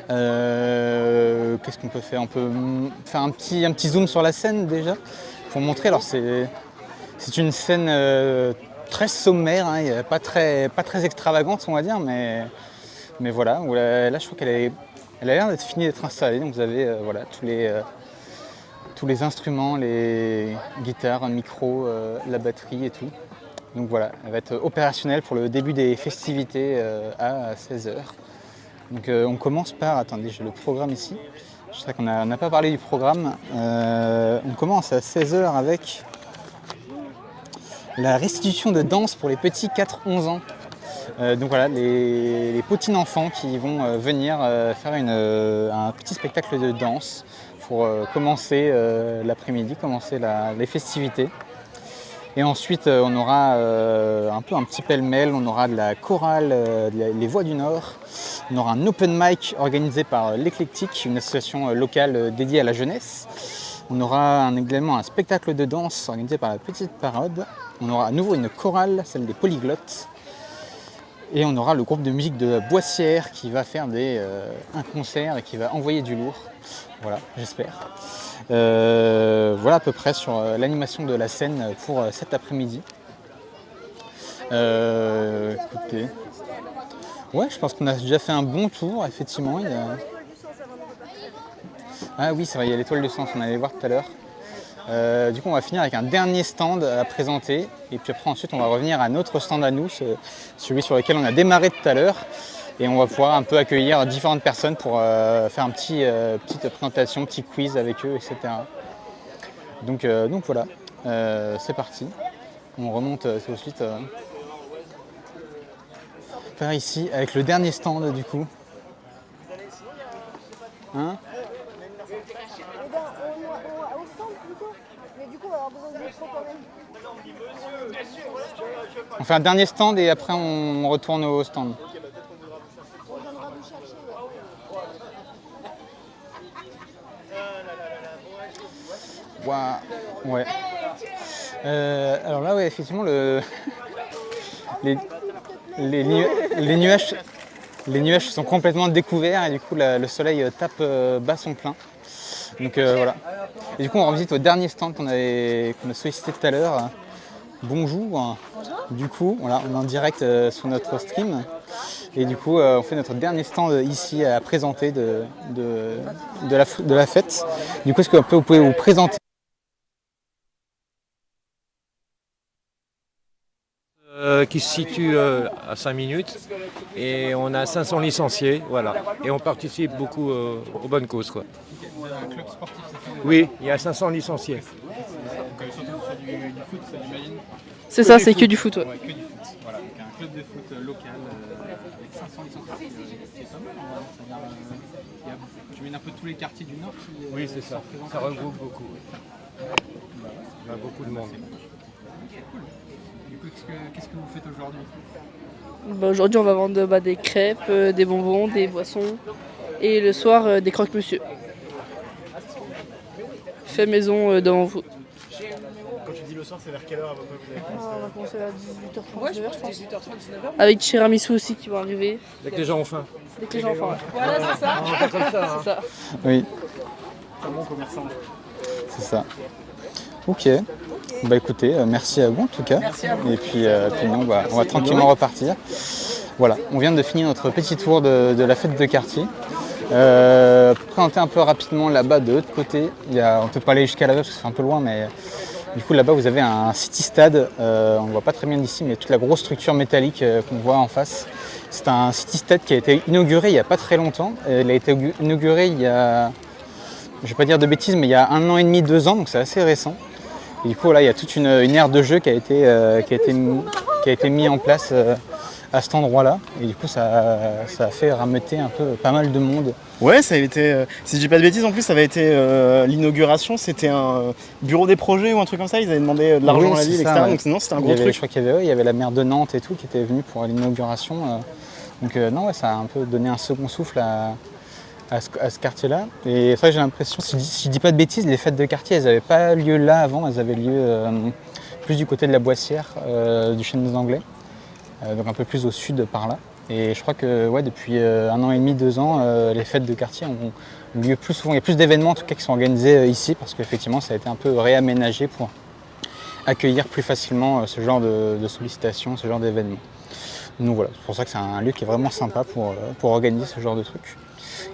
Qu'est-ce qu'on peut faire? On peut faire un petit zoom sur la scène déjà pour montrer. Alors c'est une scène très sommaire, hein, pas très extravagante on va dire, mais voilà. Là je trouve elle a l'air d'être finie d'être installée. Donc vous avez voilà tous les instruments, les guitares, micros, la batterie et tout. Donc voilà, elle va être opérationnelle pour le début des festivités à 16h. Donc on commence par, attendez, j'ai le programme ici. Je sais qu'on n'a pas parlé du programme. On commence à 16h avec la restitution de danse pour les petits 4-11 ans. Donc voilà, les petits enfants qui vont venir faire un petit spectacle de danse pour commencer l'après-midi, commencer les festivités. Et ensuite, on aura un petit pêle-mêle, on aura de la chorale, les Voix du Nord, on aura un open mic organisé par l'Éclectique, une association locale dédiée à la jeunesse. On aura également un spectacle de danse organisé par la Petite Parade. On aura à nouveau une chorale, celle des Polyglottes. Et on aura le groupe de musique de Boissière qui va faire un concert et qui va envoyer du lourd. Voilà, j'espère. Voilà à peu près sur l'animation de la scène pour cet après-midi. Écoutez. Ouais, je pense qu'on a déjà fait un bon tour, effectivement. Ah oui, c'est vrai, il y a l'étoile du sens, on allait voir tout à l'heure. Du coup, on va finir avec un dernier stand à présenter. Et puis après, ensuite, on va revenir à notre stand à nous, celui sur lequel on a démarré tout à l'heure. Et on va pouvoir un peu accueillir différentes personnes pour faire petite présentation, petit quiz avec eux, etc. Donc voilà, c'est parti. On remonte tout de suite par ici avec le dernier stand du coup. Hein? On fait un dernier stand et après on retourne au stand. Waouh, ouais. Alors là, ouais, effectivement, les nuages sont complètement découverts et du coup le soleil tape bas son plein. Donc voilà. Et du coup on revisite au dernier stand qu'on a sollicité tout à l'heure. Bonjour. Du coup voilà, on est en direct sur notre stream. Et du coup on fait notre dernier stand ici à présenter de la fête. Du coup est-ce que vous pouvez vous présenter? Qui se situe à 5 minutes et on a 500 licenciés, voilà. Et on participe beaucoup aux bonnes causes, quoi. Un club sportif, c'est ça? Oui, il y a 500 licenciés. Surtout sur du foot, ça j'imagine. C'est ça, c'est que du foot. Ouais. Ouais, que du foot. Voilà, donc un club de foot local avec 500 licenciés, c'est pas mal. Tu mènes un peu tous les quartiers du Nord qui Oui, c'est ça. Ça regroupe beaucoup. Oui. Il y a beaucoup de monde. Du coup, qu'est-ce que vous faites aujourd'hui? Bah, aujourd'hui, on va vendre des crêpes, des bonbons, des boissons et le soir, des croque-monsieur. Fait maison devant vous. Quand tu dis le soir, c'est vers quelle heure à peu près vous avez commencé? On va commencer à 18h30, 19h, je pense. Avec tiramisu aussi qui vont arriver. Dès que les gens ont faim. Dès que les gens ont faim. Voilà, c'est ça. Comme ça, C'est ça. Oui, Un bon commerçant. c'est ça. Ok. Bah écoutez, merci à vous en tout cas. Et puis nous, on va tranquillement repartir. Voilà, on vient de finir notre petit tour de la fête de quartier. Présenter un peu rapidement là-bas de l'autre côté. On ne peut pas aller jusqu'à là-bas parce que c'est un peu loin, mais du coup là-bas vous avez un city stade. On ne voit pas très bien d'ici, mais toute la grosse structure métallique qu'on voit en face. C'est un city stade qui a été inauguré il n'y a pas très longtemps. Il a été inauguré il y a, je ne vais pas dire de bêtises, mais il y a 1 an et demi, 2 ans, donc c'est assez récent. Et du coup là il y a toute une aire de jeu qui a été mis en place à cet endroit-là. Et du coup ça a fait rameuter un peu pas mal de monde. Ouais, ça a été, si je dis pas de bêtises, en plus ça avait été l'inauguration, c'était un bureau des projets ou un truc comme ça, ils avaient demandé de l'argent à la ville, etc. Ouais. Donc sinon c'était un gros truc. Je crois qu'il y avait la maire de Nantes et tout qui était venue pour l'inauguration. Donc non, ouais, ça a un peu donné un second souffle à ce quartier-là. Et ça, j'ai l'impression, si je dis pas de bêtises, les fêtes de quartier, elles n'avaient pas lieu là avant, elles avaient lieu plus du côté de la Boissière, du Chêne des Anglais, donc un peu plus au sud par là. Et je crois que ouais, depuis 1 an et demi, 2 ans, les fêtes de quartier ont lieu plus souvent. Il y a plus d'événements en tout cas qui sont organisés ici parce qu'effectivement ça a été un peu réaménagé pour accueillir plus facilement ce genre de sollicitations, ce genre d'événements. Donc voilà, c'est pour ça que c'est un lieu qui est vraiment sympa pour organiser ce genre de trucs.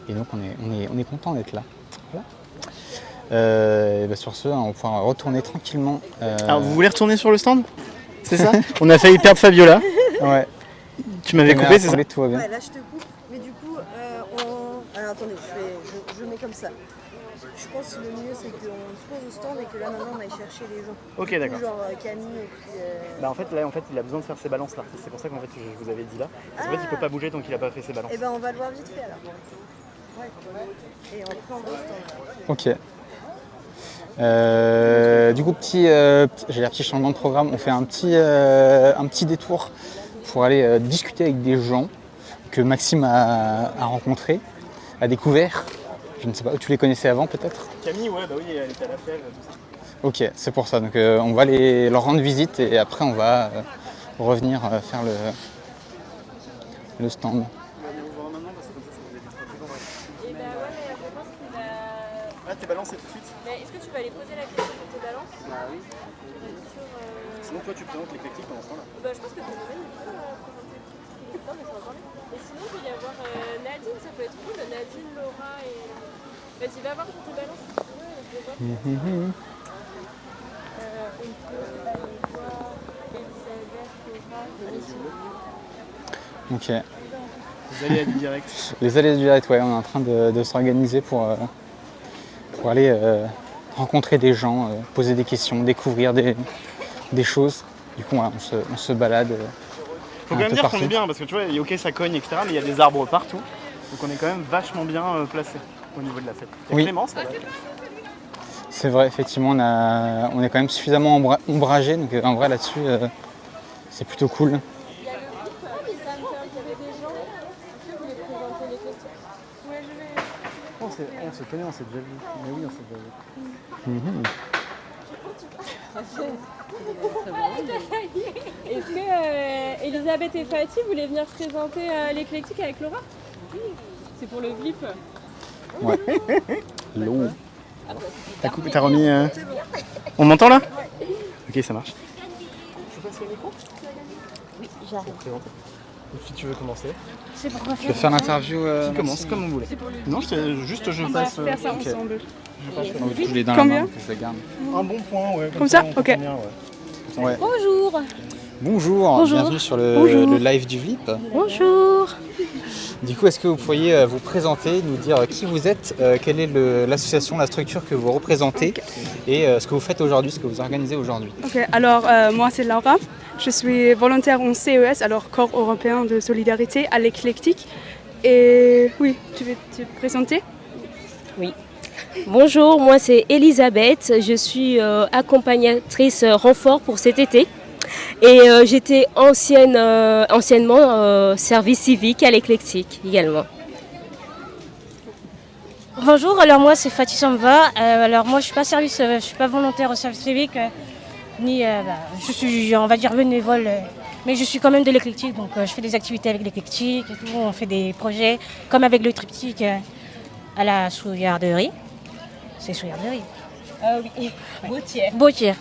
Et donc on est content d'être là. Voilà. Et bah sur ce, on va pouvoir retourner tranquillement. Alors vous voulez retourner sur le stand? C'est ça? On a failli perdre Fabiola. Ouais. Tu m'avais coupé, c'est ça? Tout va bien. Ouais, là je te coupe, mais du coup, alors attendez, je mets comme ça. Je pense que le mieux c'est qu'on se pose au stand et que là maintenant on aille chercher les gens. Ok, d'accord. Genre Camille et puis... Bah en fait là il a besoin de faire ses balances là. C'est pour ça qu'en fait je vous avais dit là. Parce qu'en fait il peut pas bouger tant qu'il a pas fait ses balances. Eh ben on va le voir vite fait alors. Ouais. Et on prend le stand. Ok. Du coup petit changement de programme, on fait un petit détour pour aller discuter avec des gens que Maxime a rencontrés, a découvert. Je ne sais pas, tu les connaissais avant peut-être? Camille, ouais, bah oui, elle était à la fève, tout ça. Ok, c'est pour ça. Donc on va leur rendre visite et après on va revenir faire le stand. Ah, tes balances, c'est tout de suite? Mais est-ce que tu vas aller poser la question pour tes balances? Bah oui. Sinon, toi, tu présentes les techniques pendant ce temps-là. Bah, je pense que ton domaine, il peut présenter. Non, mais ça va parler. Et sinon, il peut y avoir Nadine, ça peut être cool. Nadine, Laura et. Vas-y, va voir pour tes balances. Ouais, je vais voir. On peut aller voir Elisabeth, Laura, Ok. Les aléas du direct. Les aléas du direct, ouais, on est en train de s'organiser pour aller rencontrer des gens, poser des questions, découvrir des choses. Du coup, voilà, on se balade. Faut quand même dire qu'on est bien, parce que tu vois, ok, ça cogne, etc., mais il y a des arbres partout. Donc on est quand même vachement bien placé au niveau de la fête. Oui. Clémence, là. C'est vrai, effectivement, on est quand même suffisamment ombragé, donc en vrai là-dessus, c'est plutôt cool. On se connaît, on s'est déjà vu. Mais oui, on s'est déjà vu. Est-ce que Elisabeth et Fatih voulaient venir présenter l'éclectique avec Laura? Oui. C'est pour le VLIP. Ouais. Long. T'as remis. On m'entend là? Ok, ça marche. Je passe le micro? Oui, j'arrive. Si tu veux commencer. C'est pour quoi Je vais faire l'interview. Qui commence comme vous voulez. Non, je passe. On va faire ça ensemble. Je l'ai dans la main, que je la garde. Un bon point, ouais. Comme ça? On peut Ok. tenir, ouais. Ouais. Bonjour. Bonjour, bienvenue sur le live du VLIP. Bonjour. Du coup, est-ce que vous pourriez vous présenter, nous dire qui vous êtes, quelle est l'association, la structure que vous représentez et ce que vous faites aujourd'hui, ce que vous organisez aujourd'hui? Ok, alors moi c'est Laura, je suis volontaire en CES, alors Corps européen de solidarité à l'éclectique. Et oui, tu veux te présenter? Oui. Bonjour, moi c'est Elisabeth, je suis accompagnatrice renfort pour cet été. Et j'étais anciennement service civique à l'éclectique également. Bonjour, alors moi c'est Fatih Samba. Alors moi je suis pas volontaire au service civique, ni je suis on va dire bénévole, mais je suis quand même de l'éclectique, donc je fais des activités avec l'éclectique et tout. On fait des projets comme avec le triptyque à la Souillarderie. C'est Souillarderie. Oui, Bautière. Bautière.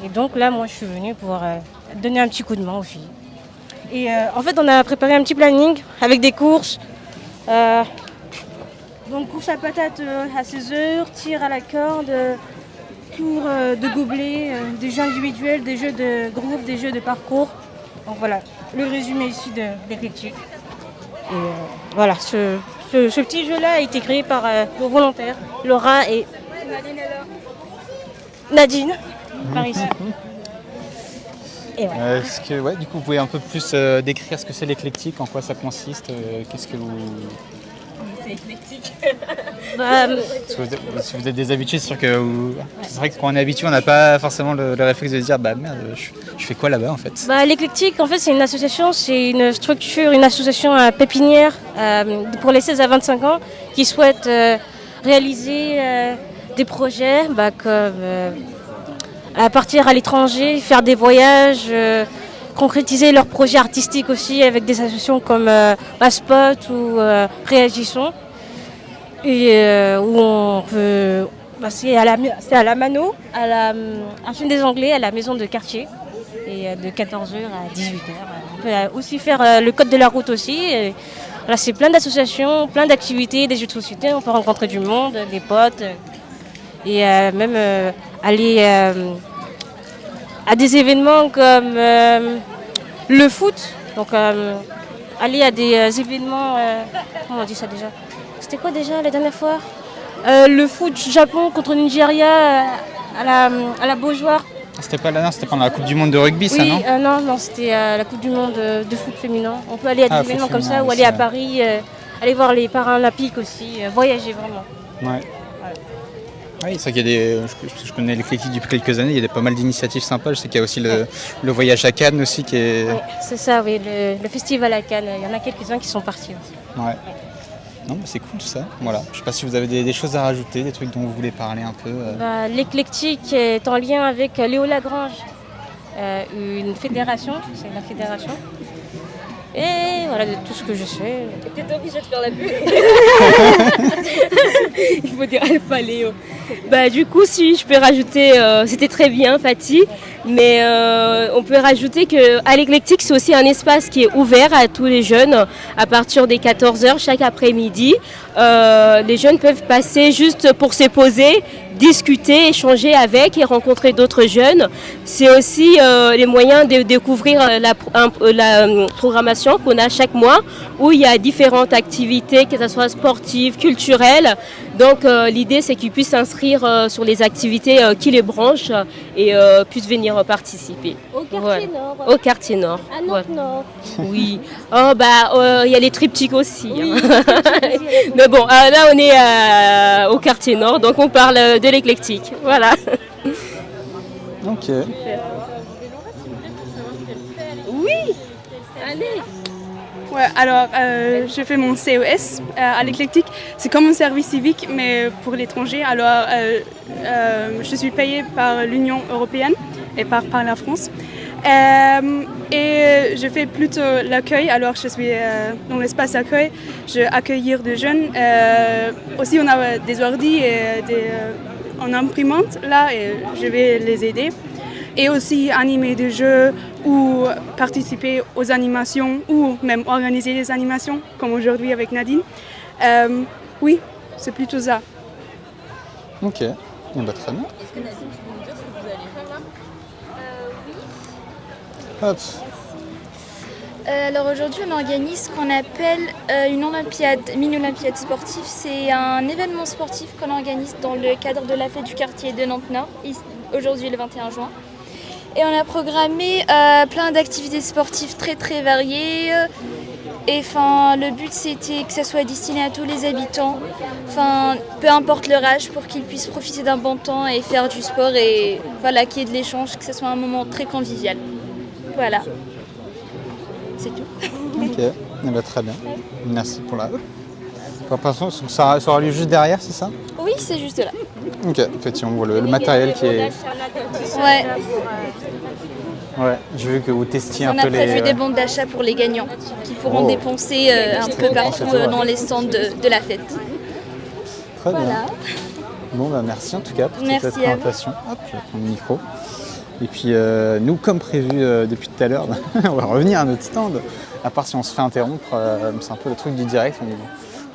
Et donc là, moi, je suis venue pour donner un petit coup de main aux filles. Et en fait, on a préparé un petit planning avec des courses. Donc, course à patates à 16h, tir à la corde, tour de gobelet, des jeux individuels, des jeux de groupe, des jeux de parcours. Donc voilà, le résumé ici de l'éclectique. Et voilà, ce petit jeu-là a été créé par nos volontaires, Laura et Nadine, par ici. Et voilà. Est-ce que, du coup, vous pouvez un peu plus décrire ce que c'est l'éclectique, en quoi ça consiste, qu'est-ce que vous... C'est éclectique. Si vous êtes des habitués, c'est sûr que c'est vrai que quand on est habitué, on n'a pas forcément le réflexe de se dire bah merde, je fais quoi là-bas en fait? L'éclectique, en fait, c'est une association, c'est une structure, une association pépinière pour les 16 à 25 ans qui souhaitent réaliser des projets comme à partir à l'étranger, faire des voyages, concrétiser leurs projets artistiques aussi avec des associations comme Spot ou Réagissons. Et où on peut. C'est à la Mano, à la Chine des Anglais, à la maison de quartier. Et de 14h à 18h. On peut aussi faire le code de la route aussi. Et, voilà, c'est plein d'associations, plein d'activités, des jeux de société. On peut rencontrer du monde, des potes. Et même aller à des événements comme le foot. Donc aller à des événements. Comment on dit ça déjà? C'était quoi déjà la dernière fois? Le foot Japon contre Nigeria à la Beaujoire. C'était pas là, non, c'était pendant la Coupe du Monde de rugby, ça, non? Non, c'était la Coupe du Monde de foot féminin. On peut aller à des événements comme ça, ou aller à Paris, aller voir les Paralympiques aussi, voyager vraiment. Ouais. Oui, c'est vrai qu'il y a je connais l'éclectique depuis quelques années, il y a pas mal d'initiatives sympas. Je sais qu'il y a aussi le voyage à Cannes aussi qui est... Oui, c'est ça, oui, le festival à Cannes. Il y en a quelques-uns qui sont partis aussi. Ouais. Non, mais c'est cool tout ça. Voilà. Je sais pas si vous avez des choses à rajouter, des trucs dont vous voulez parler un peu. L'éclectique est en lien avec Léo Lagrange, une fédération, c'est la fédération. Et voilà, de tout ce que je sais. T'es obligée de faire la pub. Il faut dire Alpha Léo. Du coup, si je peux rajouter, c'était très bien Fatih, mais on peut rajouter qu'à l'éclectique, c'est aussi un espace qui est ouvert à tous les jeunes à partir des 14h chaque après-midi. Les jeunes peuvent passer juste pour se poser, discuter, échanger avec et rencontrer d'autres jeunes. C'est aussi les moyens de découvrir la programmation qu'on a chaque mois où il y a différentes activités, que ce soit sportives, culturelles. Donc l'idée c'est qu'ils puissent s'inscrire sur les activités qui les branchent et puissent venir participer. Au quartier nord. Au quartier nord. À Nantes Nord. Oui. Il y a les triptyques aussi. Oui, mais bon, là on est au quartier nord, donc on parle de l'éclectique. Voilà. Ok. Oui. Allez. Ouais, alors je fais mon CES à l'éclectique. C'est comme un service civique, mais pour l'étranger. Alors je suis payée par l'Union européenne et par la France. Et je fais plutôt l'accueil, alors je suis dans l'espace accueil, je accueillir des jeunes. Aussi on a des ordi et en imprimante là et je vais les aider. Et aussi animer des jeux ou participer aux animations ou même organiser les animations comme aujourd'hui avec Nadine. Oui, c'est plutôt ça. Ok, très bien. Est-ce que Nadine, tu peux nous dire ce que vous allez faire là? Oui. Hop. Alors aujourd'hui, on organise ce qu'on appelle une mini-olympiade sportive. C'est un événement sportif qu'on organise dans le cadre de la fête du quartier de Nantes-Nord, aujourd'hui le 21 juin. Et on a programmé plein d'activités sportives très très variées. Et le but c'était que ça soit destiné à tous les habitants, peu importe leur âge, pour qu'ils puissent profiter d'un bon temps et faire du sport et voilà, qu'il y ait de l'échange, que ce soit un moment très convivial. Voilà. C'est tout. Ok, très bien. Merci pour la préparation. Ça aura lieu juste derrière, c'est ça? Oui, c'est juste là. Ok, effectivement, on voit le matériel qui est... Ouais. Ouais, j'ai vu que vous testiez un peu les... On a prévu des bons d'achat pour les gagnants qui pourront dépenser un peu partout dans les stands de la fête. Très bien. Bon, merci en tout cas pour cette présentation. Hop, je vais prendre le micro. Et puis nous, comme prévu depuis tout à l'heure, on va revenir à notre stand. À part si on se fait interrompre, c'est un peu le truc du direct.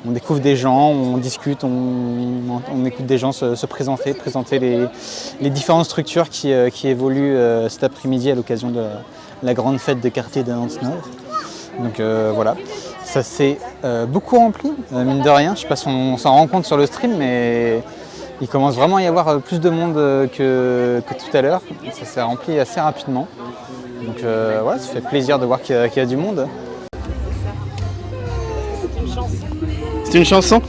On découvre des gens, on discute, on écoute des gens se présenter les différentes structures qui évoluent cet après-midi à l'occasion de la grande fête de quartier de Nantes-Nord. Donc voilà, ça s'est beaucoup rempli, mine de rien. Je ne sais pas si on s'en rend compte sur le stream, mais il commence vraiment à y avoir plus de monde que tout à l'heure. Ça s'est rempli assez rapidement. Donc voilà, ça fait plaisir de voir qu'il y a du monde. C'est une chanson?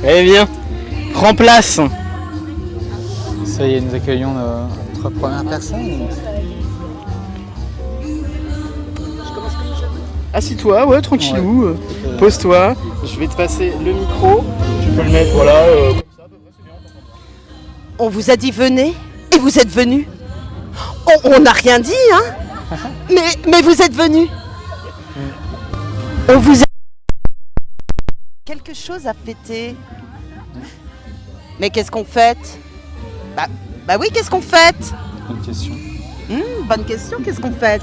Eh bien, prends place. Ça y est, nous accueillons notre première personne. Assis-toi, ouais, tranquillou, pose-toi. Je vais te passer le micro. Tu peux le mettre, voilà. Comme ça, à peu près, c'est bien, on t'entend bien. On vous a dit venez et vous êtes venus. On n'a rien dit, hein. mais vous êtes venus. On vous a quelque chose à fêter. Mais qu'est-ce qu'on fête? Bah oui, qu'est-ce qu'on fête? Bonne question. Bonne question, qu'est-ce qu'on fête?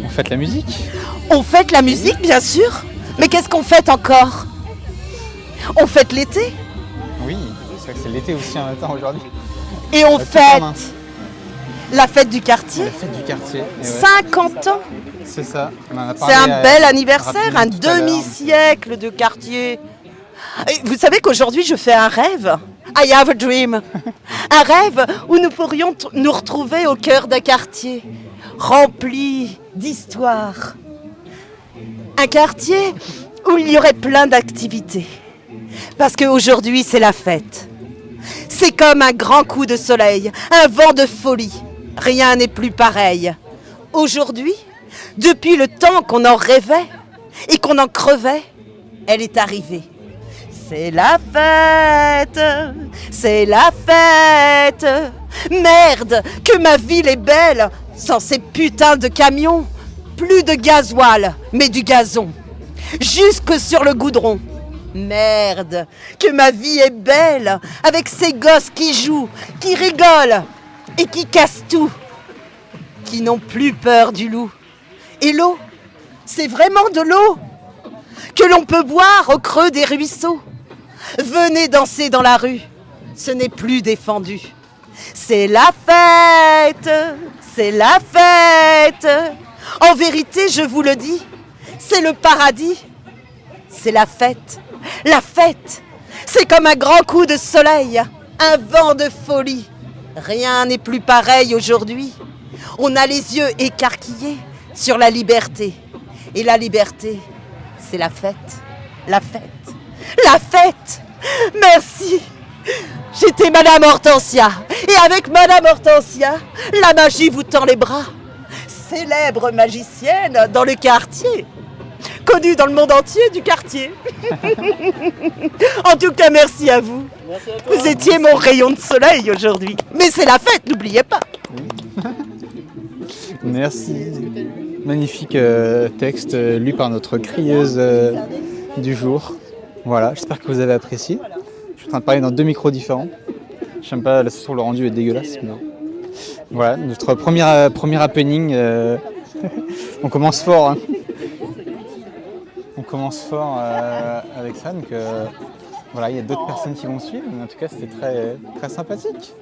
On fête la musique. On fête la musique, bien sûr. Mais qu'est-ce qu'on fête encore? On fête l'été. Oui, c'est vrai que c'est l'été aussi en même temps aujourd'hui. Et on fête la fête du quartier. La fête du quartier. 50 ans. C'est ça. C'est un bel anniversaire, un demi-siècle de quartier. Et vous savez qu'aujourd'hui je fais un rêve. I have a dream. Un rêve où nous pourrions nous retrouver au cœur d'un quartier rempli d'histoire. Un quartier où il y aurait plein d'activités. Parce qu'aujourd'hui c'est la fête. C'est comme un grand coup de soleil, un vent de folie. Rien n'est plus pareil. Aujourd'hui, depuis le temps qu'on en rêvait et qu'on en crevait, elle est arrivée. C'est la fête, c'est la fête. Merde, que ma ville est belle sans ces putains de camions. Plus de gasoil, mais du gazon. Jusque sur le goudron. Merde, que ma vie est belle avec ces gosses qui jouent, qui rigolent et qui cassent tout. Qui n'ont plus peur du loup. Et l'eau, c'est vraiment de l'eau que l'on peut boire au creux des ruisseaux. Venez danser dans la rue, ce n'est plus défendu. C'est la fête, c'est la fête. En vérité, je vous le dis, c'est le paradis. C'est la fête, la fête. C'est comme un grand coup de soleil, un vent de folie. Rien n'est plus pareil aujourd'hui. On a les yeux écarquillés sur la liberté. Et la liberté, c'est la fête. La fête. La fête. Merci. J'étais Madame Hortensia. Et avec Madame Hortensia, la magie vous tend les bras. Célèbre magicienne dans le quartier. connu dans le monde entier du quartier. En tout cas, merci à vous. Vous étiez mon rayon de soleil aujourd'hui. Mais c'est la fête, n'oubliez pas. Merci. Magnifique texte lu par notre crieuse du jour. Voilà, j'espère que vous avez apprécié. Je suis en train de parler dans 2 micros différents. J'aime pas, là, le rendu est dégueulasse. Mais... Voilà, notre premier happening. On commence fort. Hein. On commence fort avec ça. Donc voilà, il y a d'autres personnes qui vont suivre. Mais en tout cas, c'était très, très sympathique.